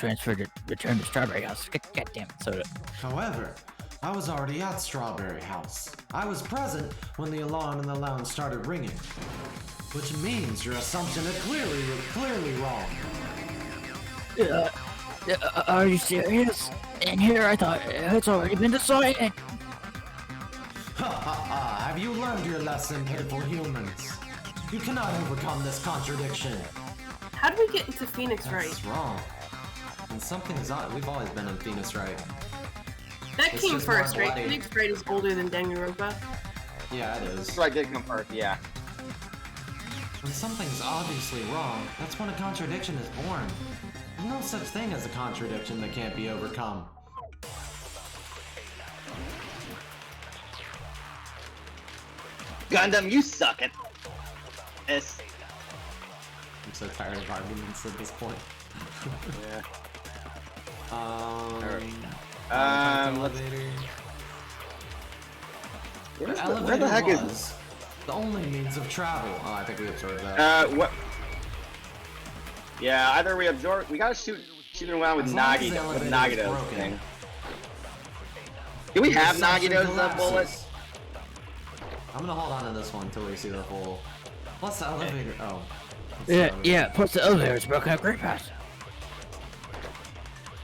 return to Strawberry House. God damn it, soda. However, I was already at Strawberry House. I was present when the alarm in the lounge started ringing. Which means your assumption is clearly wrong. Are you serious? In here, I thought it's already been decided. Ha ha ha, have you learned your lesson, pitiful humans? You cannot overcome this contradiction. How did we get into Phoenix Wright? That's wrong. And something's on. We've always been in Phoenix Wright. That It's came just more first, right? bloody. Phoenix Wright is older than Danganronpa. Yeah, it is. So I did come first, yeah. When something's obviously wrong, that's when a contradiction is born. There's no such thing as a contradiction that can't be overcome. Gundam, you suck at this. I'm so tired of arguments at this point. Yeah. Let's... Where the Elevator heck was is? the only means of travel. Oh, I think we observed that. What? Yeah, either we absorb. We gotta shoot around with As long as the Nagito. With elevator is Nagito's broken, thing. Do we the have assumption Nagito's collapses. bullets? I'm gonna hold on to this one until we see the full. Plus the elevator. Oh. That's the Yeah, elevator. yeah, plus the elevator's broken at Grape House.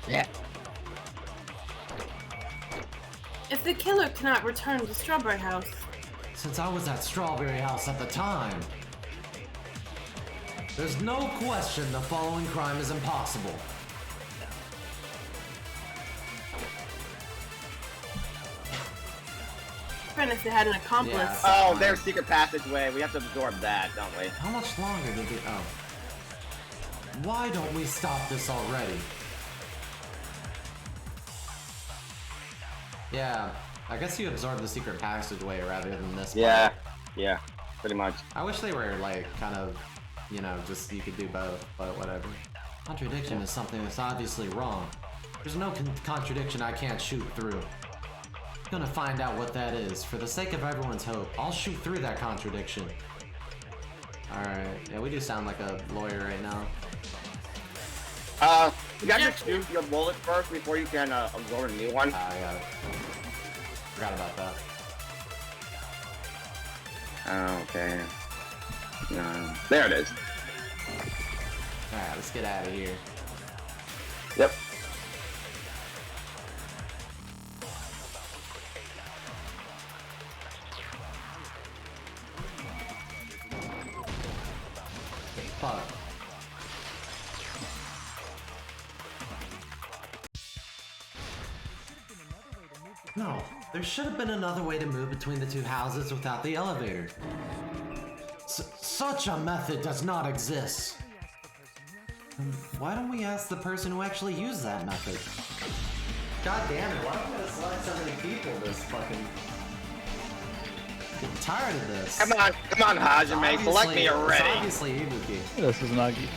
Yeah. If the killer cannot return to Strawberry House, Since I was at Strawberry House at the time, there's no question the following crime is impossible. even if they had an accomplice. Yeah. Oh, there's secret passageway. We have to absorb that, don't we? How much longer did we... Oh. Why don't we stop this already? Yeah, I guess you absorb the secret passageway rather than this Yeah, part. yeah, pretty much. I wish they were, like, kind of, you know, just you could do both, but whatever. Contradiction is something that's obviously wrong. There's no contradiction I can't shoot through. I'm gonna find out what that is. For the sake of everyone's hope, I'll shoot through that contradiction. Alright, yeah, we do sound like a lawyer right now. You got to shoot your bullet first before you can absorb a new one. I got it. Forgot about that. Oh, okay. No. There it is. Alright, let's get out of here. Yep. Fuck. No, there should have been another way to move between the two houses without the elevator. Such a method does not exist. Why don't we ask the person who actually used that method? God damn it, why don't we select so many people this fucking... I'm tired of this. Come on, Hajime, select me already. It's obviously Ibuki. This is Nagi.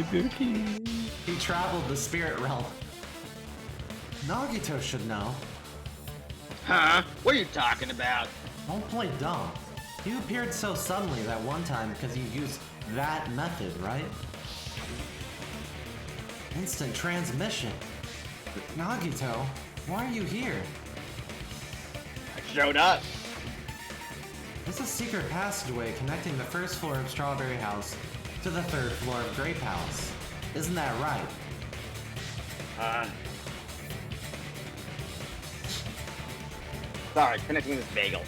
Ibuki. He traveled the spirit realm. Nagito should know. Huh? What are you talking about? Don't play dumb. You appeared so suddenly that one time because you used that method, right? Instant transmission. But Nagito, why are you here? I showed up. There's a secret passageway connecting the first floor of Strawberry House to the third floor of Grape House. Isn't that right? Sorry, finishing this bagel.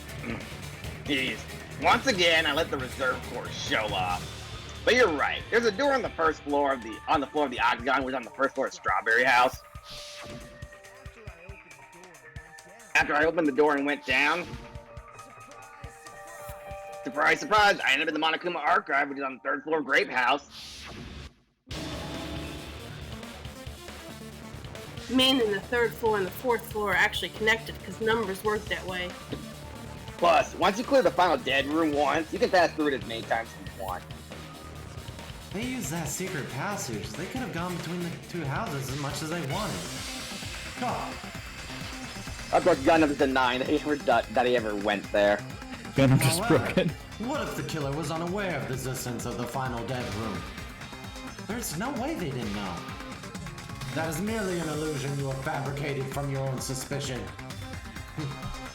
Jeez. Once again, I let the reserve course show up. But you're right. There's a door on the first floor of the floor of the Octagon, which is on the first floor of Strawberry House. After I opened the door and went down, surprise, surprise, I ended up in the Monokuma Archive, which is on the third floor of Grape House. Meaning the third floor and the fourth floor are actually connected because numbers work that way. Plus, once you clear the final dead room once, you can pass through it as many times as you want. They used that secret passage. They could have gone between the two houses as much as they wanted. God. Of course, Gundam's denying that he ever went there. Gundam just broken. What if the killer was unaware of the existence of the final dead room? There's no way they didn't know. That is merely an illusion you have fabricated from your own suspicion.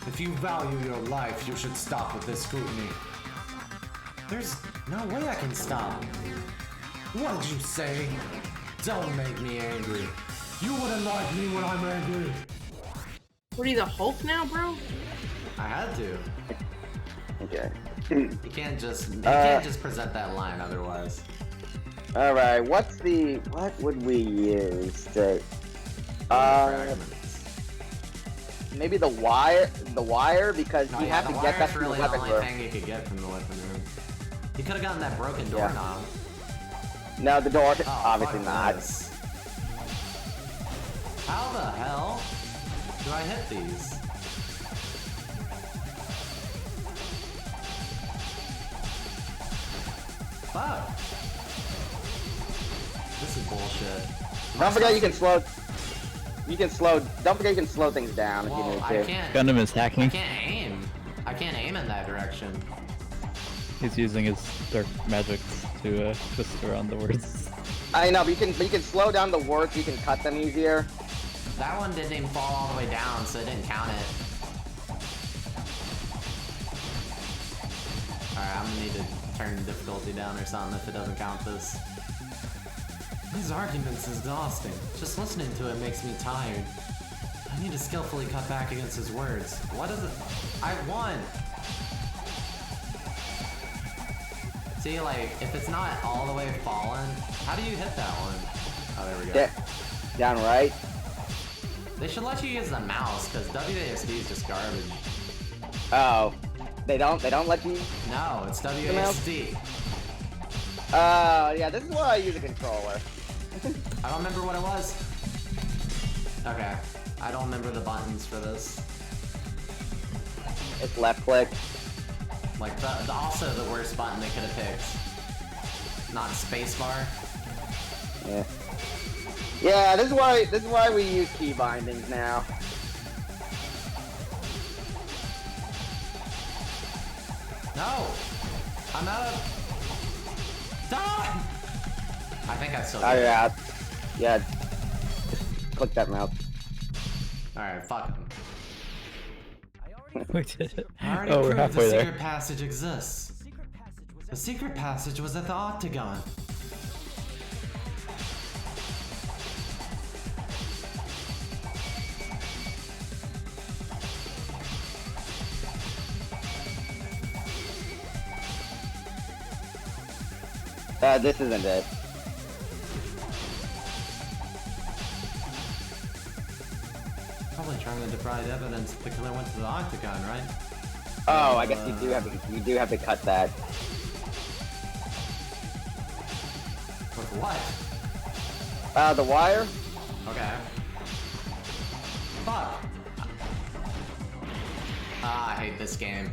If you value your life, you should stop with this scrutiny. There's no way I can stop. What did you say? Don't make me angry. You wouldn't like me when I'm angry. What are you, the Hulk now, bro? I had to. Okay. You can't just present that line otherwise. Alright, what would we use to... maybe the wire, because you have to get that from the really weapon the room. only thing you could get from the weapon room. You could have gotten that broken doorknob. No, the door, Oh, obviously fuck not. this. How the hell do I hit these? Fuck. This is bullshit. Don't forget you can slow. Don't forget you can slow things down if you Well, need I to. can't. Gundam is I hacking. can't aim. I can't aim in that direction. He's using his dark magic to twist around the words. I know, but you can slow down the words. You can cut them easier. That one didn't even fall all the way down, so it didn't count it. Alright, I'm gonna need to turn difficulty down or something if it doesn't count this. These arguments is exhausting. Just listening to it makes me tired. I need to skillfully cut back against his words. What is it? I won! See, like, if it's not all the way fallen, how do you hit that one? Oh, there we go. Down right. They should let you use the mouse, because WASD is just garbage. Oh, they don't let you. No, it's WASD. Yeah, this is why I use a controller. I don't remember what it was. Okay. I don't remember the buttons for this. It's left click. Like, also the worst button they could have picked. Not spacebar. Yeah. Yeah, this is why we use key bindings now. No! I'm out of... Die! I think I still Oh did. yeah. Just click that mouse. Alright, fuck him. We did it. I already Oh, we're proved halfway the there. secret passage exists. The secret passage was at the Octagon. This isn't it. Probably trying gonna provide evidence if the killer went to the octagon, right? Oh, I guess you do have to cut that. With what? The wire? Okay. Fuck! Ah, I hate this game.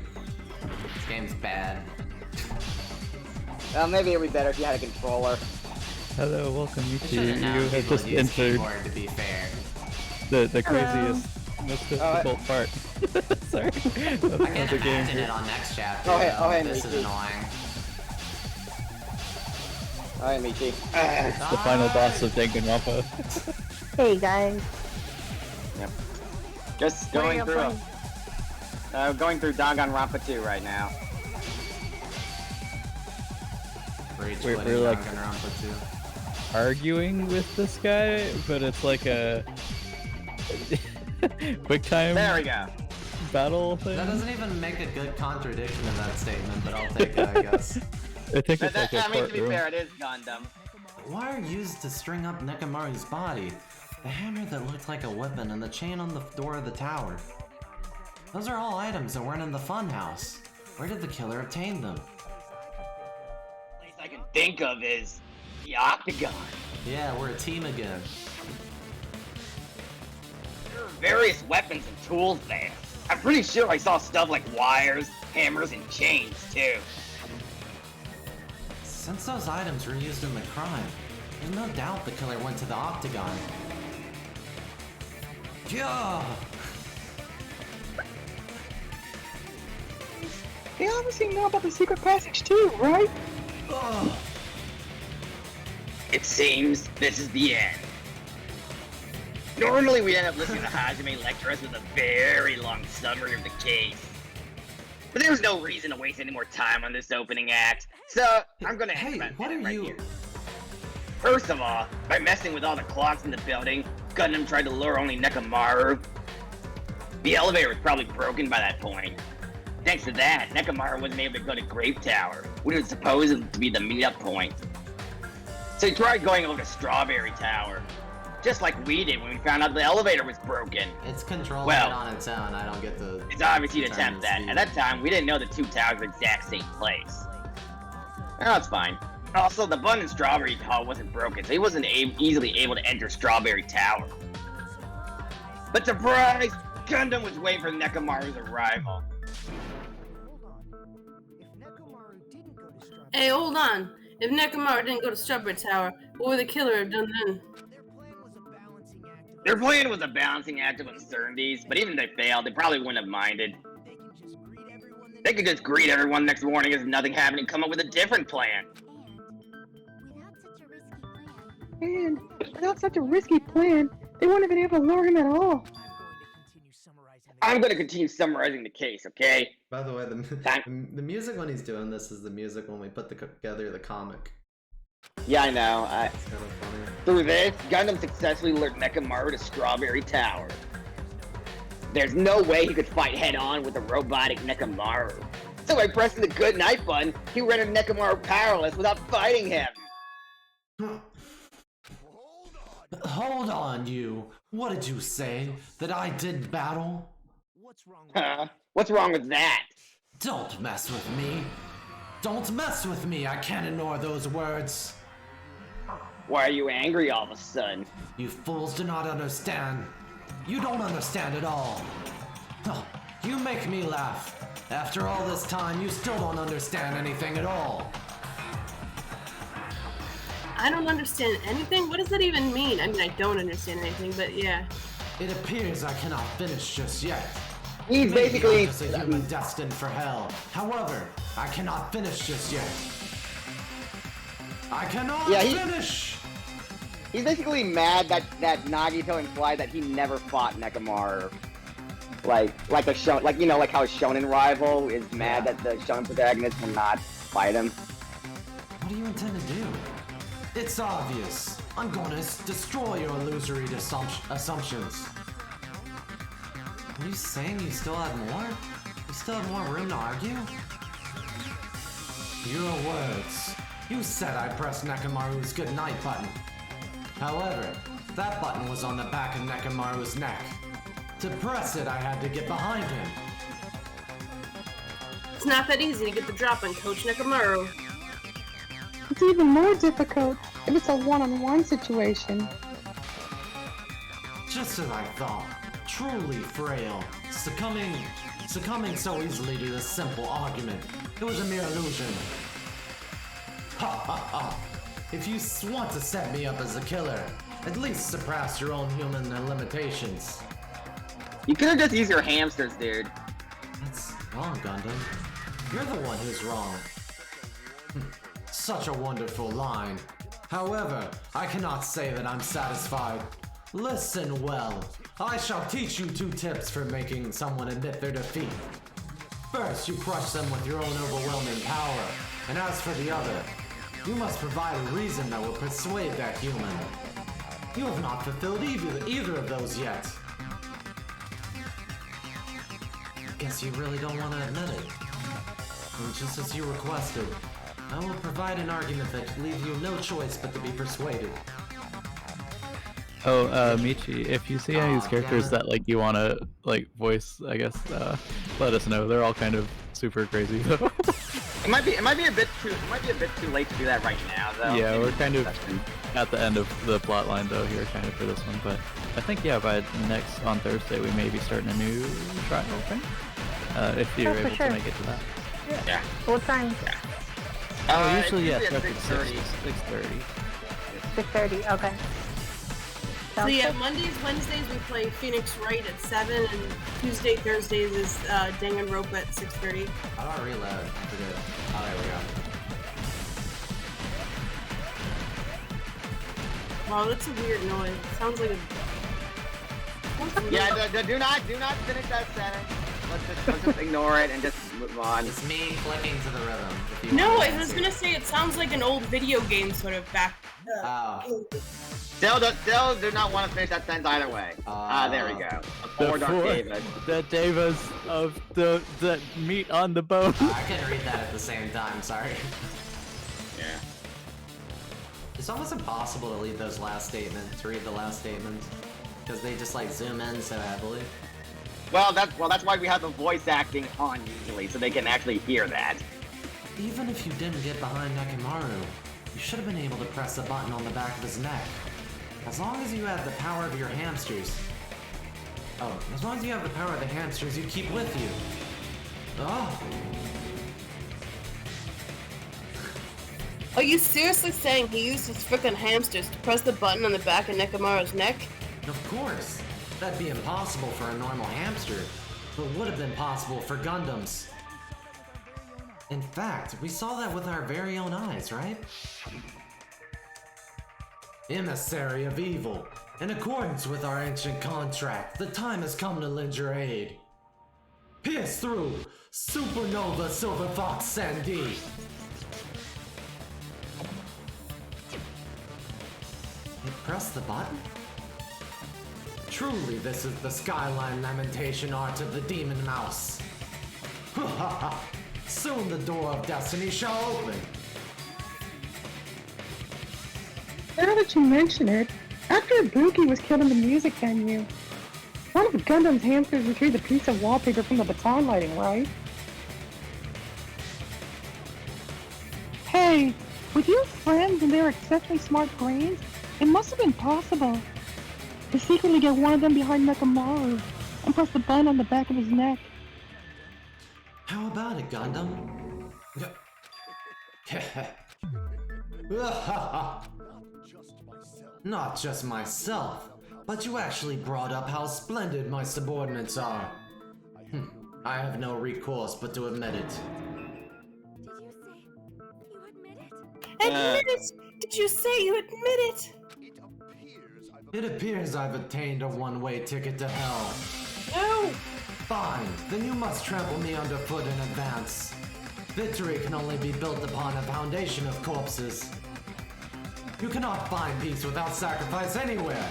This game's bad. Well, maybe it would be better if you had a controller. Hello, welcome you I to. should've known You have people just would use entered keyboard, to be fair. the craziest, most difficult part. Sorry. I can't imagine it on next chapter. Oh, hey, though. hey, This is Michi. annoying. Alright, Michi. It's the final boss of Danganronpa. Hey guys. Just going through Danganronpa 2 right now. We're like Danganronpa 2. arguing with this guy, but it's like a quick time There we go. battle thing. That doesn't even make a good contradiction in that statement, but I'll take it, I guess. I think it's like a I mean, to be courtroom. fair, it is Gundam. The wire used to string up Nekomaru's body, the hammer that looked like a weapon, and the chain on the door of the tower. Those are all items that weren't in the funhouse. Where did the killer obtain them? Least I can think of is the octagon. Yeah, we're a team again. There are various weapons and tools there. I'm pretty sure I saw stuff like wires, hammers, and chains too. Since those items were used in the crime, there's no doubt the killer went to the octagon. Yeah. They obviously know about the secret passage too, right? Ugh. It seems this is the end. Normally we'd end up listening to Hajime lecture us with a very long summary of the case. But there's no reason to waste any more time on this opening act, so I'm gonna Hey, end what are right you? here. First of all, by messing with all the clocks in the building, Gundam tried to lure only Nekomaru. The elevator was probably broken by that point. Thanks to that, Nekomaru wasn't able to go to Grape Tower, which was supposed to be the meetup point. So he tried going over to Strawberry Tower, just like we did when we found out the elevator was broken. It's controlling Well, it on its own. I don't get the. It's obviously to determine attempt that. speed. At that time, we didn't know the two towers were the exact same place. Oh, it's fine. Also, the button in Strawberry Hall wasn't broken, so he wasn't easily able to enter Strawberry Tower. But surprise! Gundam was waiting for Nekomaru's arrival. Hey, hold on. If Nekomaru didn't go to Strawberry Tower, what would the killer have done then? Their plan was a balancing act of uncertainties, but even if they failed, they probably wouldn't have minded. They could just greet everyone next morning as nothing happened and come up with a different plan. And without such a risky plan, they wouldn't have been able to lure him at all. I'm gonna continue summarizing the case, okay? By the way, the music when he's doing this is the music when we put together the comic. Yeah, I know. It's kind of funny. Through this, Gundam successfully lured Nekomaru to Strawberry Tower. There's no way he could fight head-on with a robotic Nekomaru. So by pressing the good night button, he rendered Nekomaru powerless without fighting him. Hold on, you. What did you say? That I did battle? Huh? What's wrong with that? Don't mess with me. Don't mess with me. I can't ignore those words. Why are you angry all of a sudden? You fools do not understand. You don't understand at all. Oh, you make me laugh. After all this time, you still don't understand anything at all. I don't understand anything? What does that even mean? I mean, I don't understand anything, but yeah. It appears I cannot finish just yet. He's Maybe basically... I'm just a human destined for hell. However, I cannot finish just yet. I cannot finish! He's basically mad that Nagito implied that he never fought Nekomaru. Like how a shonen rival is mad that the shonen protagonist will not fight him. What do you intend to do? It's obvious. I'm going to destroy your illusory assumptions. Are you saying you still have more? You still have more room to argue? Your words. You said I pressed Nekomaru's goodnight button. However, that button was on the back of Nekomaru's neck. To press it, I had to get behind him. It's not that easy to get the drop on Coach Nekomaru. It's even more difficult if it's a one-on-one situation. Just as I thought. Truly frail. Succumbing so easily to this simple argument. It was a mere illusion. Ha ha ha. If you want to set me up as a killer, at least surpass your own human limitations. You could have just used your hamsters, dude. That's wrong, Gundam. You're the one who's wrong. Such a wonderful line. However, I cannot say that I'm satisfied. Listen well. I shall teach you 2 tips for making someone admit their defeat. First, you crush them with your own overwhelming power. And as for the other, you must provide a reason that will persuade that human. You have not fulfilled either of those yet. I guess you really don't want to admit it. And just as you requested, I will provide an argument that leaves you no choice but to be persuaded. Oh, Michi, if you see any of these characters that like you wanna like voice, I guess let us know. They're all kind of super crazy though. It might be a bit too late to do that right now, though. Yeah, we're kind of at the end of the plot line though here, kind of for this one. But I think by on Thursday we may be starting a new trial thing. If you're able to make it to that. Yeah. What time? Usually it's starts at 6:30. 6:30. Okay. So yeah, Mondays, Wednesdays we play Phoenix Wright at 7, and Tuesday, Thursdays is Danganronpa at 6:30. How do I reload? I forget. Oh, there we go. Wow, that's a weird noise. It sounds like a... Yeah, do not finish that sentence. Let's just ignore it and just move on. It's me clicking to the rhythm. if you No, want I to was see. gonna say it sounds like an old video game sort of back... Oh. Still do not want to finish that sentence either way. There we go. Four Dark David. The Devas of the meat on the bone. I can read that at the same time, sorry. Yeah. It's almost impossible to read the last statement, because they just like zoom in so heavily. Well, that's why we have the voice acting on usually, so they can actually hear that. Even if you didn't get behind Nekomaru, you should have been able to press the button on the back of his neck. As long as you have the power of your hamsters. Oh, as long as you have the power of the hamsters you keep with you. Oh. Are you seriously saying he used his frickin' hamsters to press the button on the back of Nekomaru's neck? Of course. That'd be impossible for a normal hamster, but would have been possible for Gundams. In fact, we saw that with our very own eyes, right? Emissary of evil, in accordance with our ancient contract, the time has come to lend your aid. Pierce through, Supernova Silver Fox Sandy. You press the button? Truly, this is the Skyline Lamentation art of the Demon Mouse. Soon the door of destiny shall open. Now that you mention it, after Ibuki was killed in the music venue, one of Gundam's hamsters retrieved a piece of wallpaper from the baton lighting, right? Hey, with your friends and their exceptionally smart brains, it must have been possible to secretly get one of them behind Nekomaru and press the button on the back of his neck. How about it, Gundam? Not just myself, but you actually brought up how splendid my subordinates are. I have no recourse but to admit it. Admit it! Did you say you admit it? It appears I've obtained a one-way ticket to hell. No! Fine, then you must trample me underfoot in advance. Victory can only be built upon a foundation of corpses. You cannot find peace without sacrifice anywhere.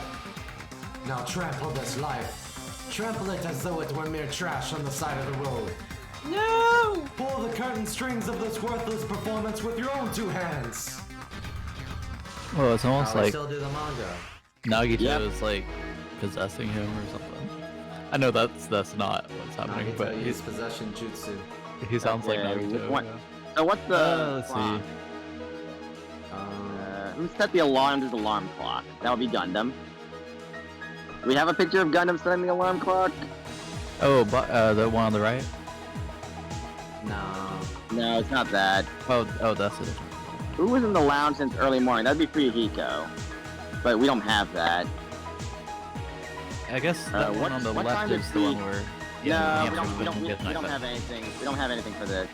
Now trample this life. Trample it as though it were mere trash on the side of the road. No! Pull the curtain strings of this worthless performance with your own 2 hands. Well, it's almost I like still do the manga. Nagito Yep. is like possessing him or something. I know that's not what's happening, but Nagito used possession jutsu. he sounds like Okay, Naruto. what- yeah. So what's the Let's clock? see. Who set the alarm to the alarm clock? That would be Gundam. We have a picture of Gundam setting the alarm clock? Oh, but the one on the right. No. No, it's not that. Oh, that's it. Who was in the lounge since early morning? That'd be Fuyuhiko. But we don't have that. I guess that one what- on the what left time did is the one Pete- where. No, we Hamster don't, we, don't, doesn't we, get we don't knocked have out. anything. We don't have anything for this.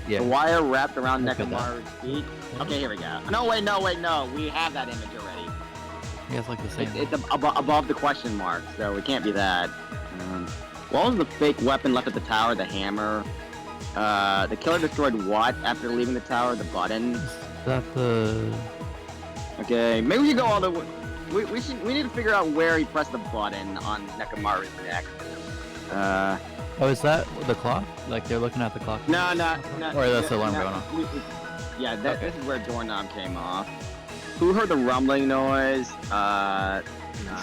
Yeah. The wire wrapped around Look at that. Nekomaru's feet. Okay, here we go. No, wait, no. We have that image already. Yeah, it's like the same. It's above the question mark, so it can't be that. What was the fake weapon left at the tower? The hammer. The killer destroyed what after leaving the tower? The button. Is that the? Okay, maybe we should go all the way. We need to figure out where he pressed the button on Nekomaru's neck. Oh, is that the clock? Like they're looking at the clock? No. Or that's the alarm going off. Yeah, Okay. this is where doorknob came off. Who heard the rumbling noise?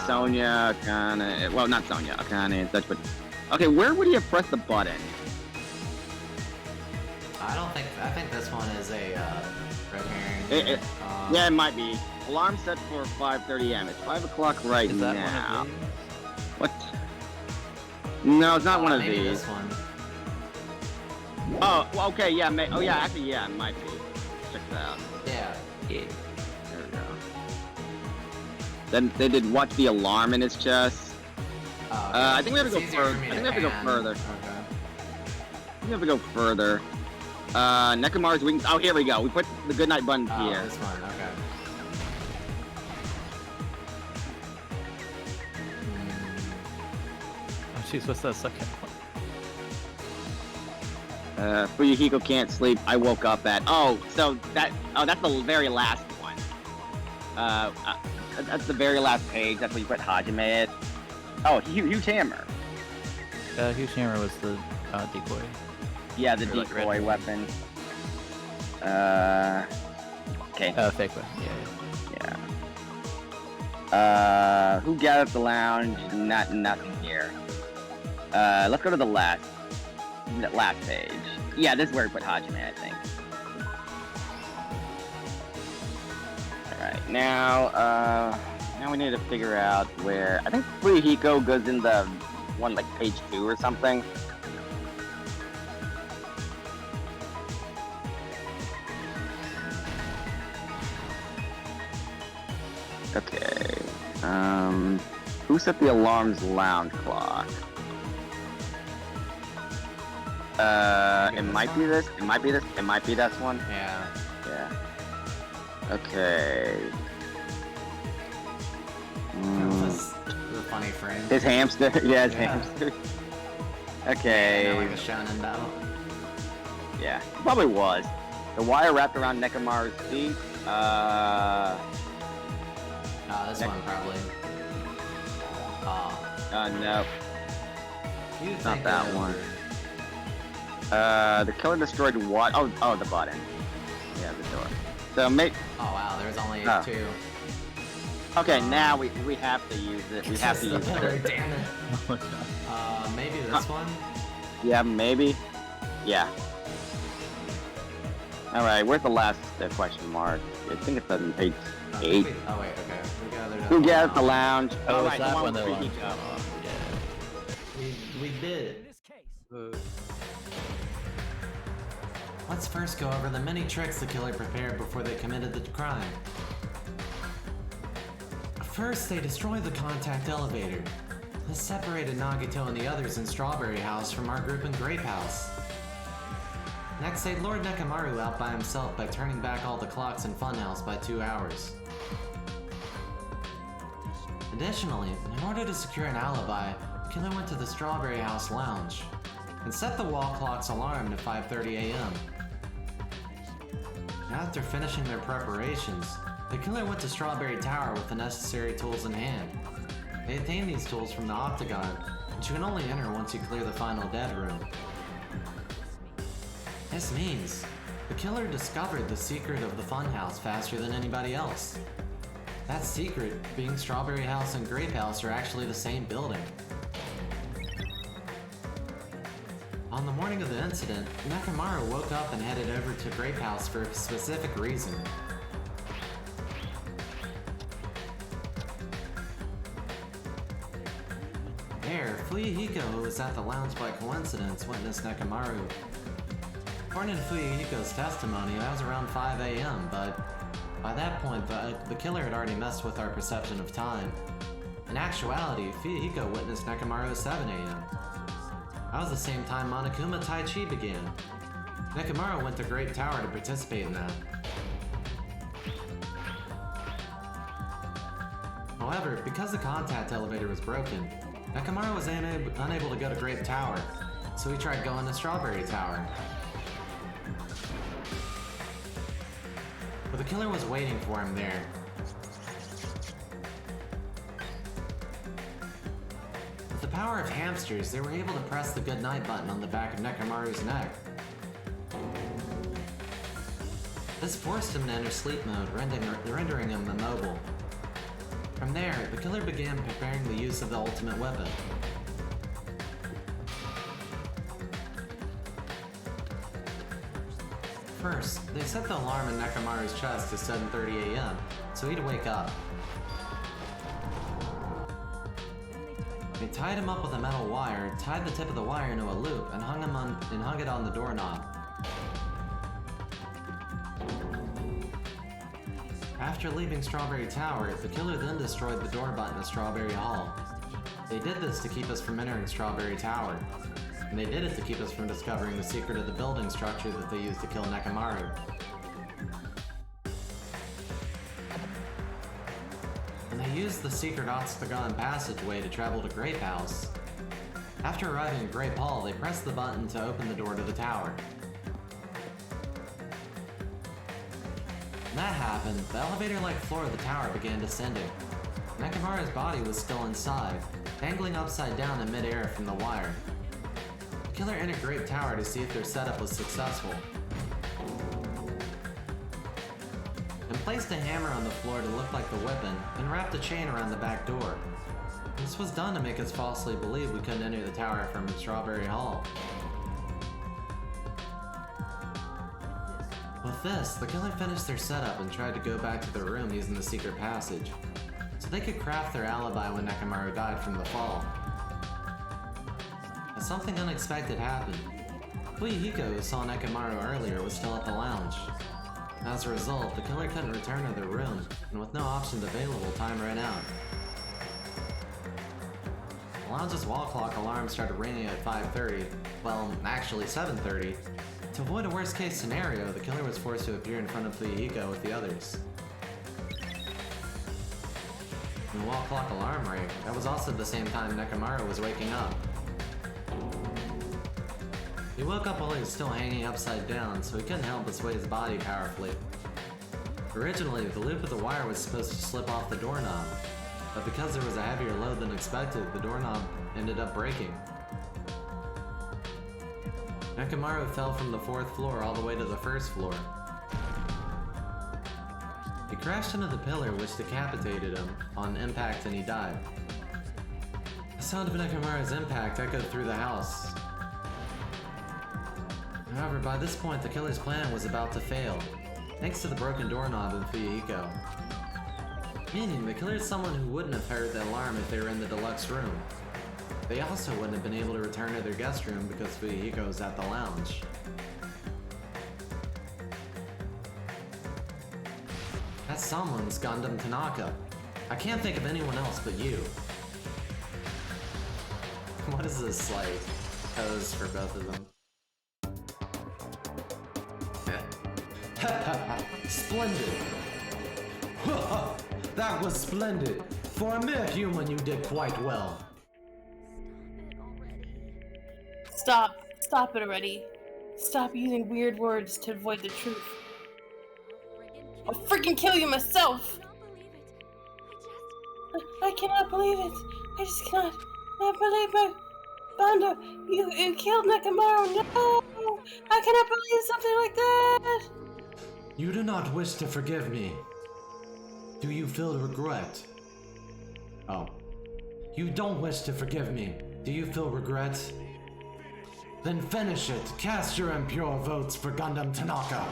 Sonya, Akane. Well, not Sonya, Akane and such, but. Okay, where would he have pressed the button? I think this one is a red herring. Yeah, it might be. Alarm set for 5:30 a.m. It's 5 o'clock right Is that now. one of these? What? No, it's not one of maybe these. this one. Oh, well, okay, yeah. Oh, yeah, actually, yeah, it might be. Check it out. Yeah. There we go. Then they did watch the alarm in his chest. I think we have to go further. I think we have to go further. Okay. We have to go further. Nekomaru's weakness. Oh, here we go. We put the goodnight button Oh, here. this one. Okay. Oh, jeez, what's that second one? Fuyuhiko can't sleep. I woke up at. That's the very last one. That's the very last page. That's where you put Hajime at. Oh, huge hammer. Huge hammer was the decoy. Yeah, the Or like decoy red. weapon. Okay. Fake one. Yeah. Who gathered the lounge? Nothing here. Let's go to the last page. Yeah, this is where we put Hajime, I think. Alright, now we need to figure out where. I think Fuyuhiko goes in the one like page 2 or something. Okay. Who set the alarm's lounge clock? It might be this. It might be this. It might be this one. Yeah. Yeah. Okay. That was a funny frame. His hamster. Yeah, his Yeah. hamster. Okay. Like a shonen battle. Yeah, it probably was. The wire wrapped around Nekomaru's feet. This one probably. No. You'd Not think that it one. would- The killer destroyed what? Oh, the button. Yeah, the door. So make. Oh wow, there's only Oh. 2. Okay, now we have to use it. We have to The use pillar, it. damn it. Maybe this one? Yeah, maybe. Yeah. All right, where's the last question mark? I think it's on page 8. Oh wait, okay. We gathered Who gathered the lounge? Oh, All is right, that the one when the with alarm's Fuyuhiko. going off? Yeah. We did it. Let's first go over the many tricks the killer prepared before they committed the crime. First, they destroyed the contact elevator. This separated Nagito and the others in Strawberry House from our group in Grape House. Next, they lured Nekomaru out by himself by turning back all the clocks in Funhouse by 2 hours. Additionally, in order to secure an alibi, the killer went to the Strawberry House lounge and set the wall clock's alarm to 5:30 a.m. After finishing their preparations, the killer went to Strawberry Tower with the necessary tools in hand. They obtained these tools from the Octagon, which you can only enter once you clear the final dead room. This means the killer discovered the secret of the Funhouse faster than anybody else. That secret being Strawberry House and Grape House are actually the same building. On the morning of the incident, Nekomaru woke up and headed over to Grape House for a specific reason. There, Fuyuhiko, who was at the lounge by coincidence, witnessed Nekomaru. According to Fuyuhiko's testimony, that was around 5 a.m., but by that point, the killer had already messed with our perception of time. In actuality, Fuyuhiko witnessed Nekomaru at 7 a.m. That was the same time Monokuma Tai Chi began. Nekomaru went to Great Tower to participate in that. However, because the contact elevator was broken, Nekomaru was unable to go to Great Tower, so he tried going to Strawberry Tower. But the killer was waiting for him there. With the power of hamsters, they were able to press the goodnight button on the back of Nekomaru's neck. This forced him to enter sleep mode, rendering him immobile. From there, the killer began preparing the use of the ultimate weapon. First, they set the alarm in Nekomaru's chest to 7:30 a.m., so he'd wake up. They tied him up with a metal wire, tied the tip of the wire into a loop, and hung it on the doorknob. After leaving Strawberry Tower, the killer then destroyed the door button at Strawberry Hall. They did this to keep us from entering Strawberry Tower, and they did it to keep us from discovering the secret of the building structure that they used to kill Nekomaru. And they used the secret octagon passageway to travel to Grape House. After arriving at Grape Hall, they pressed the button to open the door to the tower. When that happened, the elevator-like floor of the tower began descending. Nekomaru's body was still inside, dangling upside down in midair from the wire. The killer entered Grape Tower to see if their setup was successful, and placed a hammer on the floor to look like the weapon, and wrapped a chain around the back door. This was done to make us falsely believe we couldn't enter the tower from Strawberry Hall. With this, the killer finished their setup and tried to go back to their room using the secret passage, so they could craft their alibi when Nekomaru died from the fall. But something unexpected happened. Fuyuhiko, who saw Nekomaru earlier, was still at the lounge. As a result, the killer couldn't return to their room, and with no options available, time ran out. The lounge's wall clock alarm started ringing at 5:30, well, actually 7:30. To avoid a worst-case scenario, the killer was forced to appear in front of Fuyuhiko with the others. When the wall clock alarm rang, that was also the same time Nekomaru was waking up. He woke up while he was still hanging upside down, so he couldn't help but sway his body powerfully. Originally, the loop of the wire was supposed to slip off the doorknob, but because there was a heavier load than expected, the doorknob ended up breaking. Nekomaru fell from the 4th floor all the way to the 1st floor. He crashed into the pillar, which decapitated him on impact, and he died. The sound of Nekomaru's impact echoed through the house. However, by this point, the killer's plan was about to fail, thanks to the broken doorknob in Fuyuhiko. Meaning, the killer is someone who wouldn't have heard the alarm if they were in the deluxe room. They also wouldn't have been able to return to their guest room because Fuyuhiko was at the lounge. That someone's Gundam Tanaka. I can't think of anyone else but you. What is this, like, pose for both of them? Splendid! That was splendid! For a mere human, you did quite well. Stop it already. Stop using weird words to avoid the truth. I'll freaking kill you myself! I cannot believe it. I just cannot believe it. Bando, you killed Nekomaru. No! I cannot believe something like that! You do not wish to forgive me. Do you feel regret? Oh. You don't wish to forgive me. Do you feel regret? Then finish it. Cast your impure votes for Gundam Tanaka.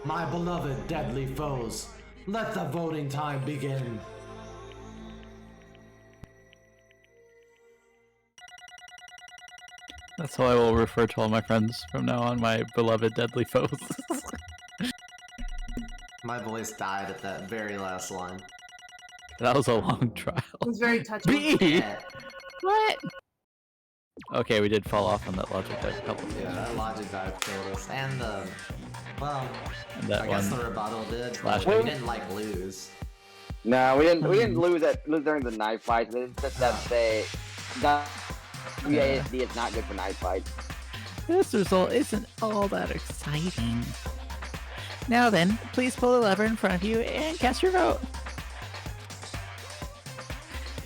My beloved deadly foes, let the voting time begin. That's how I will refer to all my friends from now on, my beloved deadly foes. My voice died at that very last line. That was a long trial. It was very touching. B! What? Okay, we did fall off on that logic dive a couple of Yeah, that logic dive killed us. And the... Well, And that I guess one the rebuttal did, Slash but we me. didn't, like, lose. No, we didn't lose during the knife fights. It's just that WASD is not good for knife fights. This result isn't all that exciting. Now then, please pull the lever in front of you and cast your vote.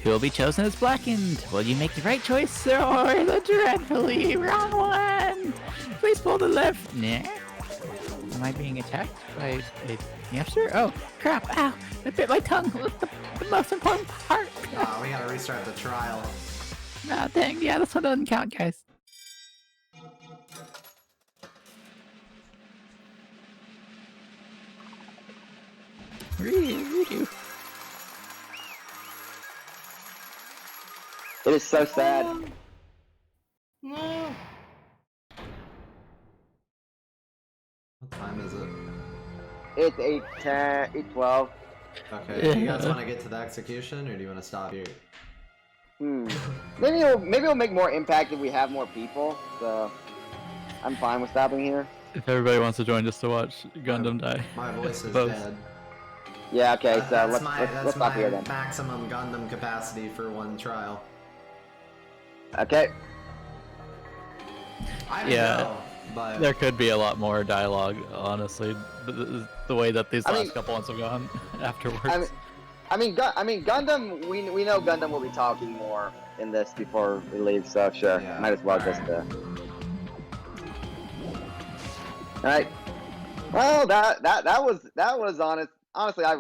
Who will be chosen as blackened? Will you make the right choice or the dreadfully wrong one? Please pull the left. Nah. Am I being attacked by a hamster? Oh, crap. Ow. I bit my tongue. The most important part. We gotta restart the trial. Ah, dang. Yeah, this one doesn't count, guys. Redo. It is so sad. No. What time is it? It's 8:10, 8:12. Okay, do you guys want to get to the execution, or do you want to stop here? Maybe it'll make more impact if we have more people. So I'm fine with stopping here. If everybody wants to join just to watch Gundam die. My voice is Both. dead. Yeah. Okay. So That's let's stop here then. maximum Gundam capacity for one trial. Okay. I don't Yeah. know, but There could be a lot more dialogue, honestly. The way that these I last mean- couple ones have gone afterwards. I mean, Gundam. We know Gundam will be talking more in this before we leave. So sure, Yeah, might as well just. alright. All right. Well, that was honest. Honestly, I